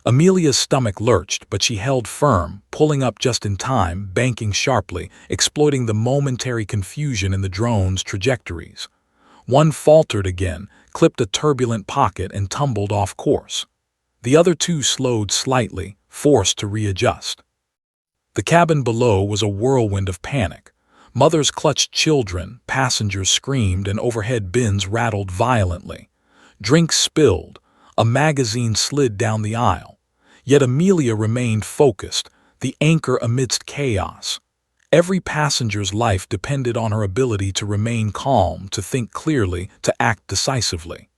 Amelia's stomach lurched, but she held firm, pulling up just in time, banking sharply, exploiting the momentary confusion in the drones' trajectories. One faltered again, clipped a turbulent pocket, and tumbled off course. The other two slowed slightly, forced to readjust. The cabin below was a whirlwind of panic. Mothers clutched children, passengers screamed, and overhead bins rattled violently. Drinks spilled, a magazine slid down the aisle. Yet Amelia remained focused, the anchor amidst chaos. Every passenger's life depended on her ability to remain calm, to think clearly, to act decisively.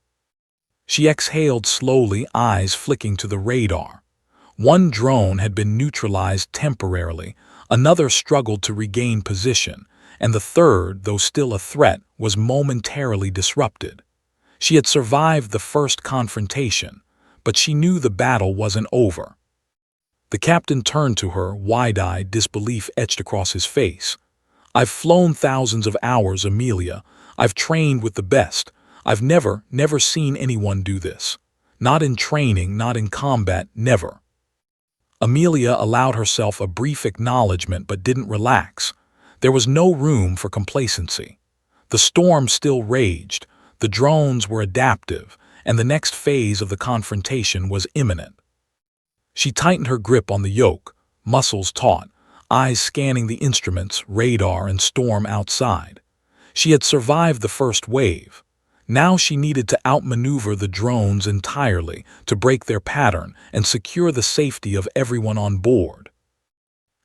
She exhaled slowly, eyes flicking to the radar. One drone had been neutralized temporarily, another struggled to regain position, and the third, though still a threat, was momentarily disrupted. She had survived the first confrontation, but she knew the battle wasn't over. The captain turned to her, wide-eyed, disbelief etched across his face. "I've flown thousands of hours, Amelia. I've trained with the best. I've never seen anyone do this. Not in training, not in combat, never." Amelia allowed herself a brief acknowledgement but didn't relax. There was no room for complacency. The storm still raged, the drones were adaptive, and the next phase of the confrontation was imminent. She tightened her grip on the yoke, muscles taut, eyes scanning the instruments, radar, and storm outside. She had survived the first wave. Now she needed to outmaneuver the drones entirely, to break their pattern and secure the safety of everyone on board.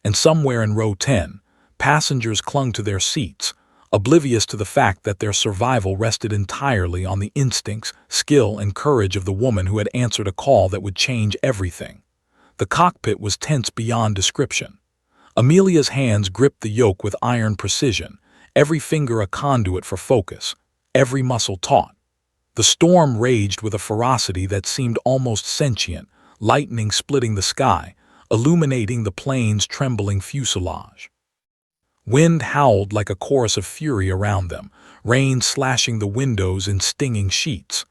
And somewhere in row 10, passengers clung to their seats, oblivious to the fact that their survival rested entirely on the instincts, skill, and courage of the woman who had answered a call that would change everything. The cockpit was tense beyond description. Amelia's hands gripped the yoke with iron precision, every finger a conduit for focus, every muscle taut. The storm raged with a ferocity that seemed almost sentient, lightning splitting the sky, illuminating the plane's trembling fuselage. Wind howled like a chorus of fury around them, rain slashing the windows in stinging sheets.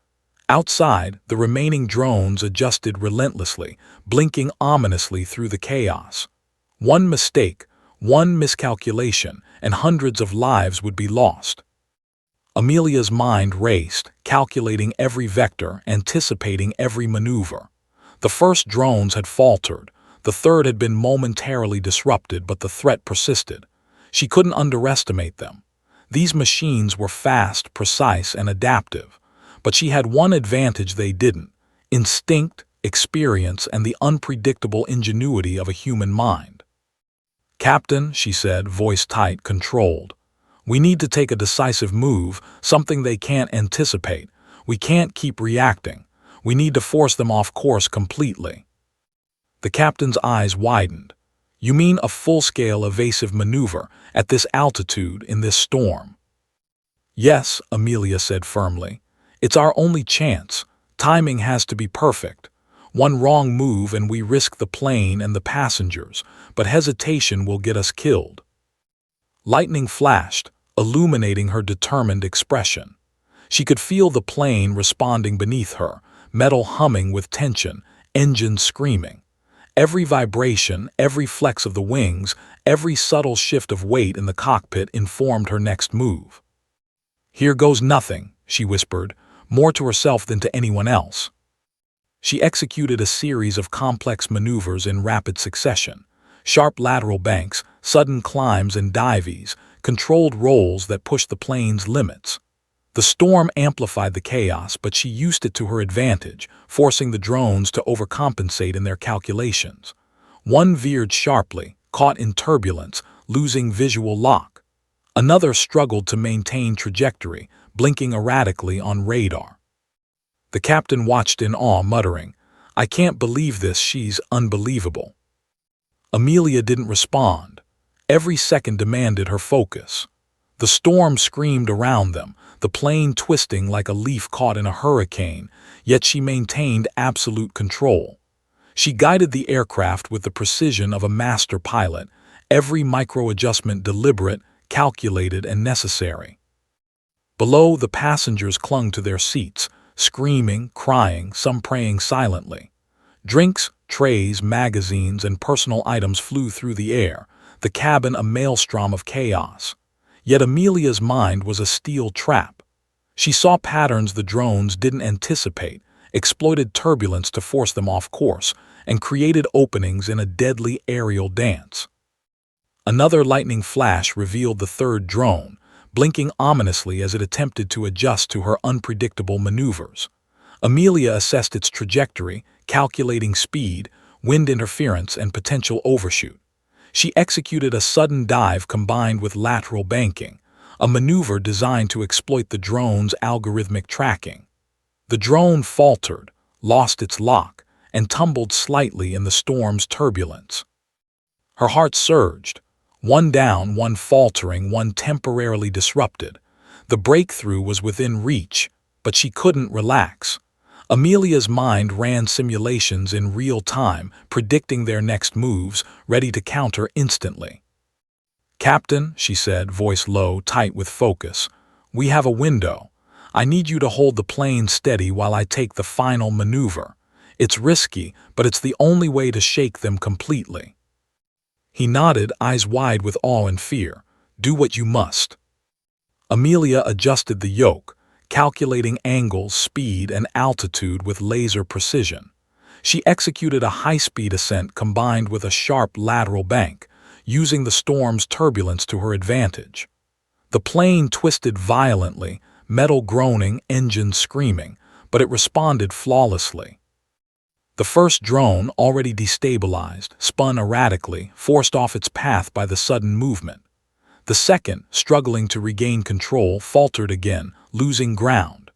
Outside, the remaining drones adjusted relentlessly, blinking ominously through the chaos. One mistake, one miscalculation, and hundreds of lives would be lost. Amelia's mind raced, calculating every vector, anticipating every maneuver. The first drones had faltered, the third had been momentarily disrupted, but the threat persisted. She couldn't underestimate them. These machines were fast, precise, and adaptive. But she had one advantage they didn't: instinct, experience, and the unpredictable ingenuity of a human mind. "Captain," she said, voice tight, controlled. "We need to take a decisive move, something they can't anticipate. We can't keep reacting. We need to force them off course completely." The captain's eyes widened. "You mean a full-scale evasive maneuver, at this altitude, in this storm?" "Yes," Amelia said firmly. "It's our only chance. Timing has to be perfect. One wrong move and we risk the plane and the passengers, but hesitation will get us killed." Lightning flashed, illuminating her determined expression. She could feel the plane responding beneath her, metal humming with tension, engines screaming. Every vibration, every flex of the wings, every subtle shift of weight in the cockpit informed her next move. "Here goes nothing," she whispered, more to herself than to anyone else. She executed a series of complex maneuvers in rapid succession: sharp lateral banks, sudden climbs and dives, controlled rolls that pushed the plane's limits. The storm amplified the chaos, but she used it to her advantage, forcing the drones to overcompensate in their calculations. One veered sharply, caught in turbulence, losing visual lock. Another struggled to maintain trajectory, blinking erratically on radar. The captain watched in awe, muttering, "I can't believe this, she's unbelievable." Amelia didn't respond. Every second demanded her focus. The storm screamed around them, the plane twisting like a leaf caught in a hurricane, yet she maintained absolute control. She guided the aircraft with the precision of a master pilot, every micro-adjustment deliberate, calculated, and necessary. Below, the passengers clung to their seats, screaming, crying, some praying silently. Drinks, trays, magazines, and personal items flew through the air, the cabin a maelstrom of chaos. Yet Amelia's mind was a steel trap. She saw patterns the drones didn't anticipate, exploited turbulence to force them off course, and created openings in a deadly aerial dance. Another lightning flash revealed the third drone, blinking ominously as it attempted to adjust to her unpredictable maneuvers. Amelia assessed its trajectory, calculating speed, wind interference, and potential overshoot. She executed a sudden dive combined with lateral banking, a maneuver designed to exploit the drone's algorithmic tracking. The drone faltered, lost its lock, and tumbled slightly in the storm's turbulence. Her heart surged. One down, one faltering, one temporarily disrupted. The breakthrough was within reach, but she couldn't relax. Amelia's mind ran simulations in real time, predicting their next moves, ready to counter instantly. "Captain," she said, voice low, tight with focus, "we have a window. I need you to hold the plane steady while I take the final maneuver. It's risky, but it's the only way to shake them completely." He nodded, eyes wide with awe and fear. "Do what you must." Amelia adjusted the yoke, calculating angles, speed, and altitude with laser precision. She executed a high-speed ascent combined with a sharp lateral bank, using the storm's turbulence to her advantage. The plane twisted violently, metal groaning, engines screaming, but it responded flawlessly. The first drone, already destabilized, spun erratically, forced off its path by the sudden movement. The second, struggling to regain control, faltered again, losing ground.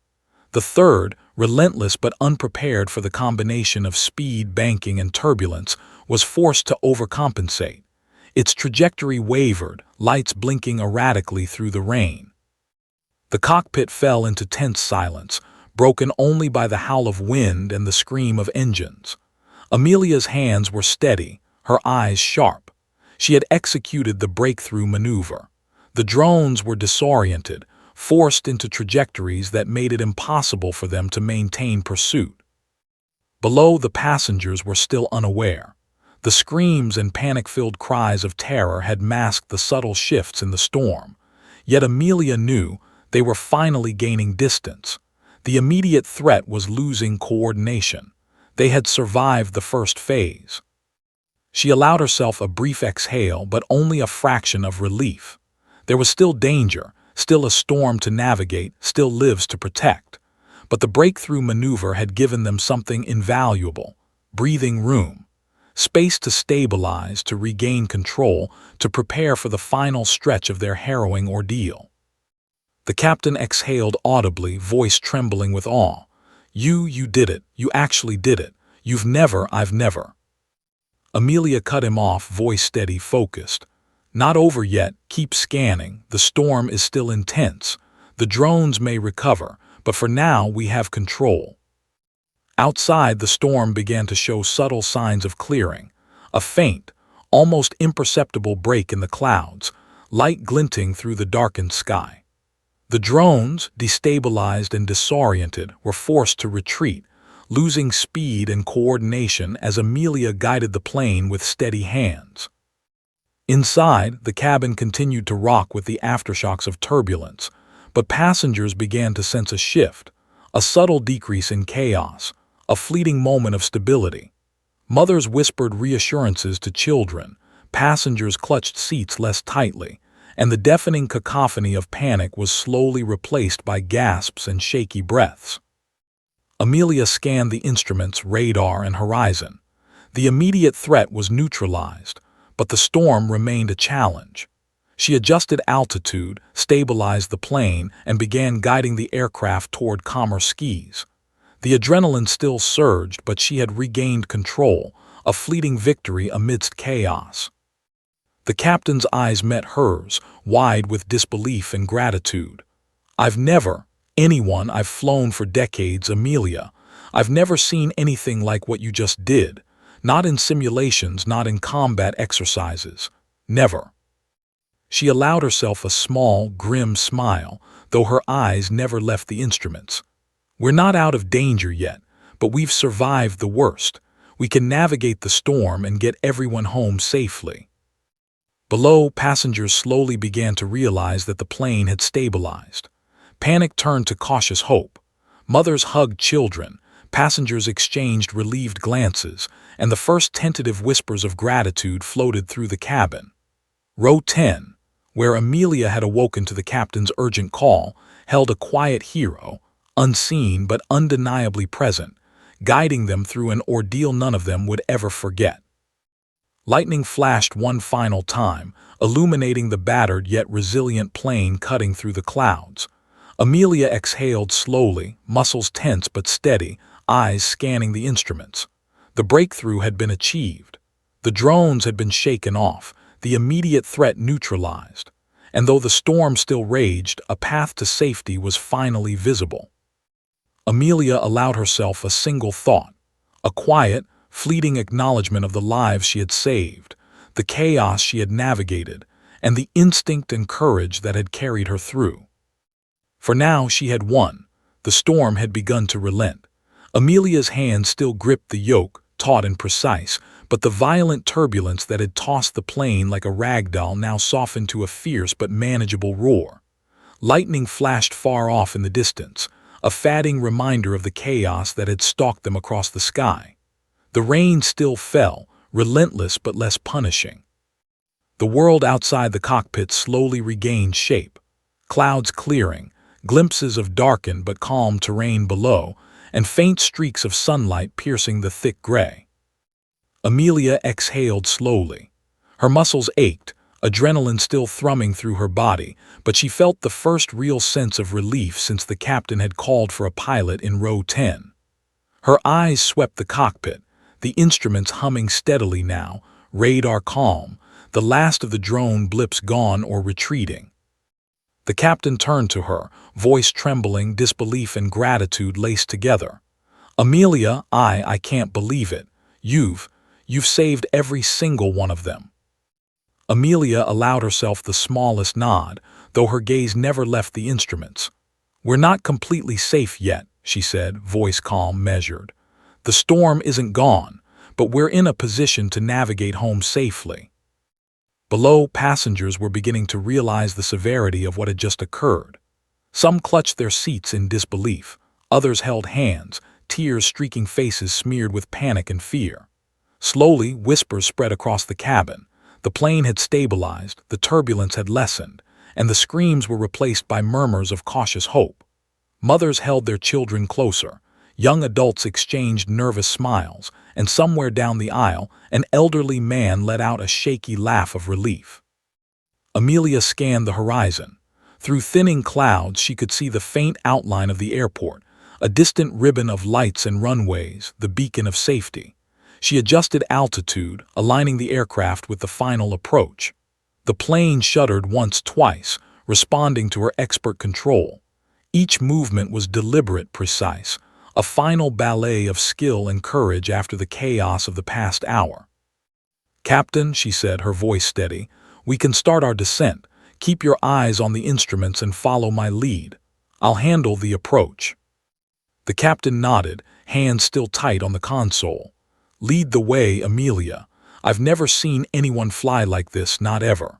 The third, relentless but unprepared for the combination of speed, banking, and turbulence, was forced to overcompensate. Its trajectory wavered, lights blinking erratically through the rain. The cockpit fell into tense silence, broken only by the howl of wind and the scream of engines. Amelia's hands were steady, her eyes sharp. She had executed the breakthrough maneuver. The drones were disoriented, forced into trajectories that made it impossible for them to maintain pursuit. Below, the passengers were still unaware. The screams and panic-filled cries of terror had masked the subtle shifts in the storm. Yet Amelia knew they were finally gaining distance. The immediate threat was losing coordination. They had survived the first phase. She allowed herself a brief exhale, but only a fraction of relief. There was still danger, still a storm to navigate, still lives to protect. But the breakthrough maneuver had given them something invaluable: breathing room. Space to stabilize, to regain control, to prepare for the final stretch of their harrowing ordeal. The captain exhaled audibly, voice trembling with awe. You did it. You actually did it. I've never." Amelia cut him off, voice steady, focused. "Not over yet. Keep scanning. The storm is still intense. The drones may recover, but for now we have control." Outside, the storm began to show subtle signs of clearing. A faint, almost imperceptible break in the clouds, light glinting through the darkened sky. The drones, destabilized and disoriented, were forced to retreat, losing speed and coordination as Amelia guided the plane with steady hands. Inside, the cabin continued to rock with the aftershocks of turbulence, but passengers began to sense a shift, a subtle decrease in chaos, a fleeting moment of stability. Mothers whispered reassurances to children, passengers clutched seats less tightly, and the deafening cacophony of panic was slowly replaced by gasps and shaky breaths. Amelia scanned the instruments, radar, and horizon. The immediate threat was neutralized, but the storm remained a challenge. She adjusted altitude, stabilized the plane, and began guiding the aircraft toward calmer skies. The adrenaline still surged, but she had regained control, a fleeting victory amidst chaos. The captain's eyes met hers, wide with disbelief and gratitude. I've flown for decades, Amelia. I've never seen anything like what you just did. Not in simulations, not in combat exercises. Never. She allowed herself a small, grim smile, though her eyes never left the instruments. We're not out of danger yet, but we've survived the worst. We can navigate the storm and get everyone home safely. Below, passengers slowly began to realize that the plane had stabilized. Panic turned to cautious hope. Mothers hugged children, passengers exchanged relieved glances, and the first tentative whispers of gratitude floated through the cabin. Row 10, where Amelia had awoken to the captain's urgent call, held a quiet hero, unseen but undeniably present, guiding them through an ordeal none of them would ever forget. Lightning flashed one final time, illuminating the battered yet resilient plane cutting through the clouds. Amelia exhaled slowly, muscles tense but steady, eyes scanning the instruments. The breakthrough had been achieved. The drones had been shaken off, the immediate threat neutralized, and though the storm still raged, a path to safety was finally visible. Amelia allowed herself a single thought, a quiet, fleeting acknowledgement of the lives she had saved, the chaos she had navigated, and the instinct and courage that had carried her through. For now she had won. The storm had begun to relent. Amelia's hand still gripped the yoke, taut and precise, but the violent turbulence that had tossed the plane like a rag doll now softened to a fierce but manageable roar. Lightning flashed far off in the distance, a fading reminder of the chaos that had stalked them across the sky. The rain still fell, relentless but less punishing. The world outside the cockpit slowly regained shape. Clouds clearing, glimpses of darkened but calm terrain below, and faint streaks of sunlight piercing the thick gray. Amelia exhaled slowly. Her muscles ached, adrenaline still thrumming through her body, but she felt the first real sense of relief since the captain had called for a pilot in row 10. Her eyes swept the cockpit, the instruments humming steadily now, radar calm, the last of the drone blips gone or retreating. The captain turned to her, voice trembling, disbelief and gratitude laced together. Amelia, I can't believe it. You've saved every single one of them. Amelia allowed herself the smallest nod, though her gaze never left the instruments. We're not completely safe yet, she said, voice calm, measured. The storm isn't gone, but we're in a position to navigate home safely. Below, passengers were beginning to realize the severity of what had just occurred. Some clutched their seats in disbelief, others held hands, tears streaking faces smeared with panic and fear. Slowly, whispers spread across the cabin. The plane had stabilized, the turbulence had lessened, and the screams were replaced by murmurs of cautious hope. Mothers held their children closer. Young adults exchanged nervous smiles, and somewhere down the aisle, an elderly man let out a shaky laugh of relief. Amelia scanned the horizon. Through thinning clouds, she could see the faint outline of the airport, a distant ribbon of lights and runways, the beacon of safety. She adjusted altitude, aligning the aircraft with the final approach. The plane shuddered twice, responding to her expert control. Each movement was deliberate, precise, a final ballet of skill and courage after the chaos of the past hour. Captain, she said, her voice steady, we can start our descent. Keep your eyes on the instruments and follow my lead. I'll handle the approach. The captain nodded, hands still tight on the console. "Lead the way, Amelia. I've never seen anyone fly like this, not ever."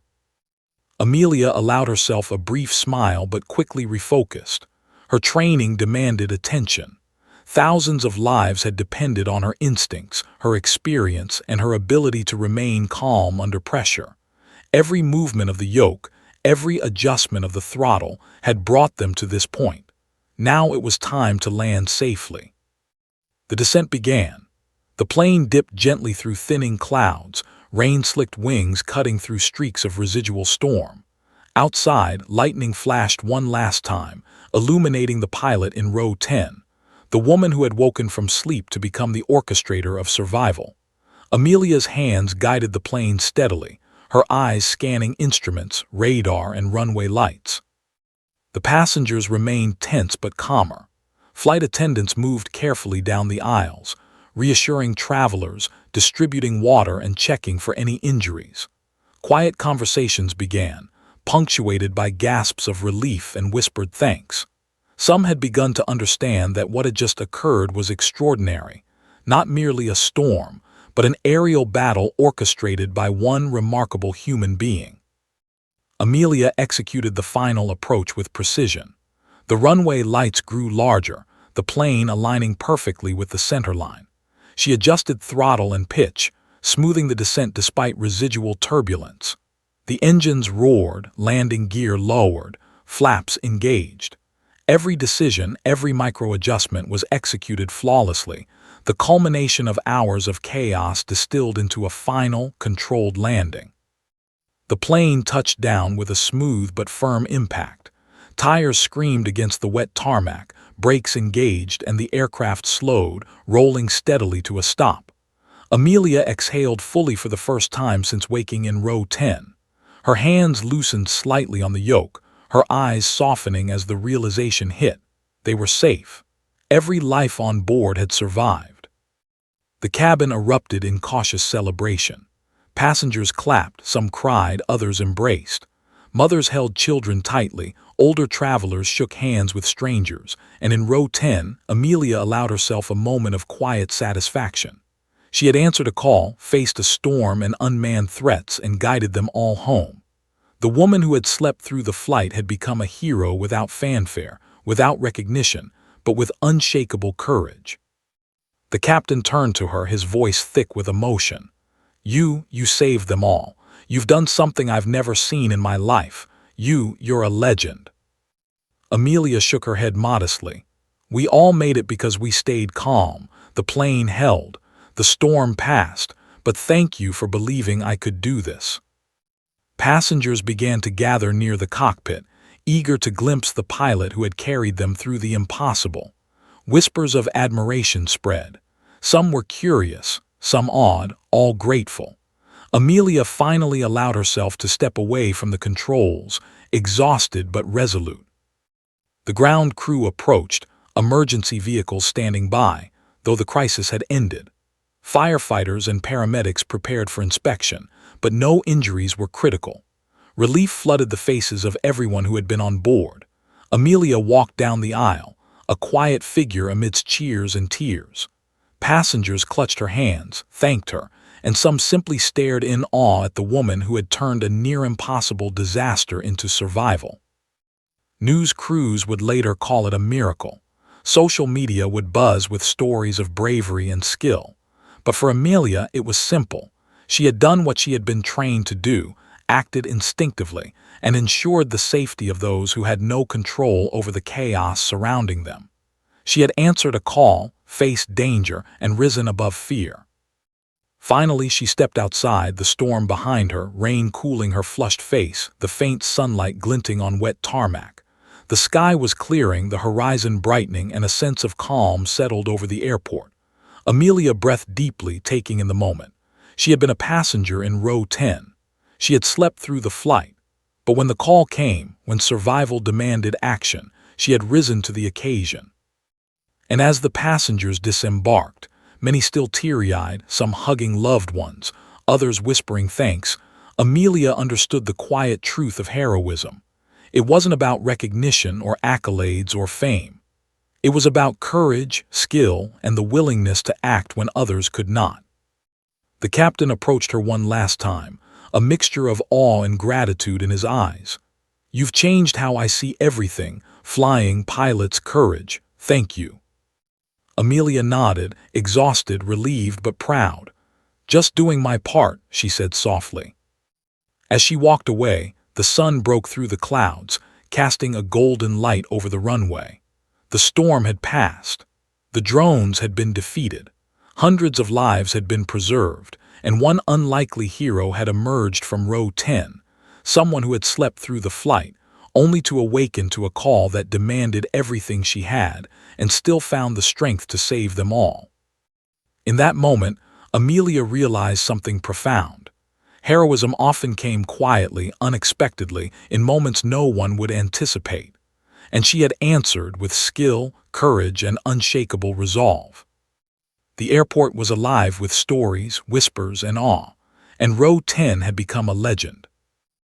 Amelia allowed herself a brief smile but quickly refocused. Her training demanded attention. Thousands of lives had depended on her instincts, her experience, and her ability to remain calm under pressure. Every movement of the yoke, every adjustment of the throttle had brought them to this point. Now it was time to land safely. The descent began. The plane dipped gently through thinning clouds, rain-slicked wings cutting through streaks of residual storm. Outside, lightning flashed one last time, illuminating the pilot in row 10, the woman who had woken from sleep to become the orchestrator of survival. Amelia's hands guided the plane steadily, her eyes scanning instruments, radar, and runway lights. The passengers remained tense but calmer. Flight attendants moved carefully down the aisles, reassuring travelers, distributing water, and checking for any injuries. Quiet conversations began, punctuated by gasps of relief and whispered thanks. Some had begun to understand that what had just occurred was extraordinary, not merely a storm, but an aerial battle orchestrated by one remarkable human being. Amelia executed the final approach with precision. The runway lights grew larger, the plane aligning perfectly with the center line. She adjusted throttle and pitch, smoothing the descent despite residual turbulence. The engines roared, landing gear lowered, flaps engaged. Every decision, every micro-adjustment was executed flawlessly, the culmination of hours of chaos distilled into a final, controlled landing. The plane touched down with a smooth but firm impact. Tires screamed against the wet tarmac, brakes engaged, and the aircraft slowed, rolling steadily to a stop. Amelia exhaled fully for the first time since waking in row 10. Her hands loosened slightly on the yoke, her eyes softening as the realization hit. They were safe. Every life on board had survived. The cabin erupted in cautious celebration. Passengers clapped, some cried, others embraced. Mothers held children tightly, older travelers shook hands with strangers, and in row 10, Amelia allowed herself a moment of quiet satisfaction. She had answered a call, faced a storm and unmanned threats, and guided them all home. The woman who had slept through the flight had become a hero without fanfare, without recognition, but with unshakable courage. The captain turned to her, his voice thick with emotion. You saved them all. You've done something I've never seen in my life. You're a legend." Amelia shook her head modestly. "We all made it because we stayed calm. The plane held. The storm passed. But thank you for believing I could do this." Passengers began to gather near the cockpit, eager to glimpse the pilot who had carried them through the impossible. Whispers of admiration spread. Some were curious, some awed, all grateful. Amelia finally allowed herself to step away from the controls, exhausted but resolute. The ground crew approached, emergency vehicles standing by, though the crisis had ended. Firefighters and paramedics prepared for inspection, but no injuries were critical. Relief flooded the faces of everyone who had been on board. Amelia walked down the aisle, a quiet figure amidst cheers and tears. Passengers clutched her hands, thanked her, and some simply stared in awe at the woman who had turned a near-impossible disaster into survival. News crews would later call it a miracle. Social media would buzz with stories of bravery and skill. But for Amelia, it was simple. She had done what she had been trained to do, acted instinctively, and ensured the safety of those who had no control over the chaos surrounding them. She had answered a call, faced danger, and risen above fear. Finally, she stepped outside, the storm behind her, rain cooling her flushed face, the faint sunlight glinting on wet tarmac. The sky was clearing, the horizon brightening, and a sense of calm settled over the airport. Amelia breathed deeply, taking in the moment. She had been a passenger in row 10. She had slept through the flight. But when the call came, when survival demanded action, she had risen to the occasion. And as the passengers disembarked, many still teary-eyed, some hugging loved ones, others whispering thanks, Amelia understood the quiet truth of heroism. It wasn't about recognition or accolades or fame. It was about courage, skill, and the willingness to act when others could not. The captain approached her one last time, a mixture of awe and gratitude in his eyes. "You've changed how I see everything, flying, pilots, courage. Thank you." Amelia nodded, exhausted, relieved, but proud. "Just doing my part," she said softly. As she walked away, the sun broke through the clouds, casting a golden light over the runway. The storm had passed. The drones had been defeated. Hundreds of lives had been preserved, and one unlikely hero had emerged from row 10, someone who had slept through the flight, only to awaken to a call that demanded everything she had, and still found the strength to save them all. In that moment, Amelia realized something profound. Heroism often came quietly, unexpectedly, in moments no one would anticipate, and she had answered with skill, courage, and unshakable resolve. The airport was alive with stories, whispers, and awe, and row 10 had become a legend.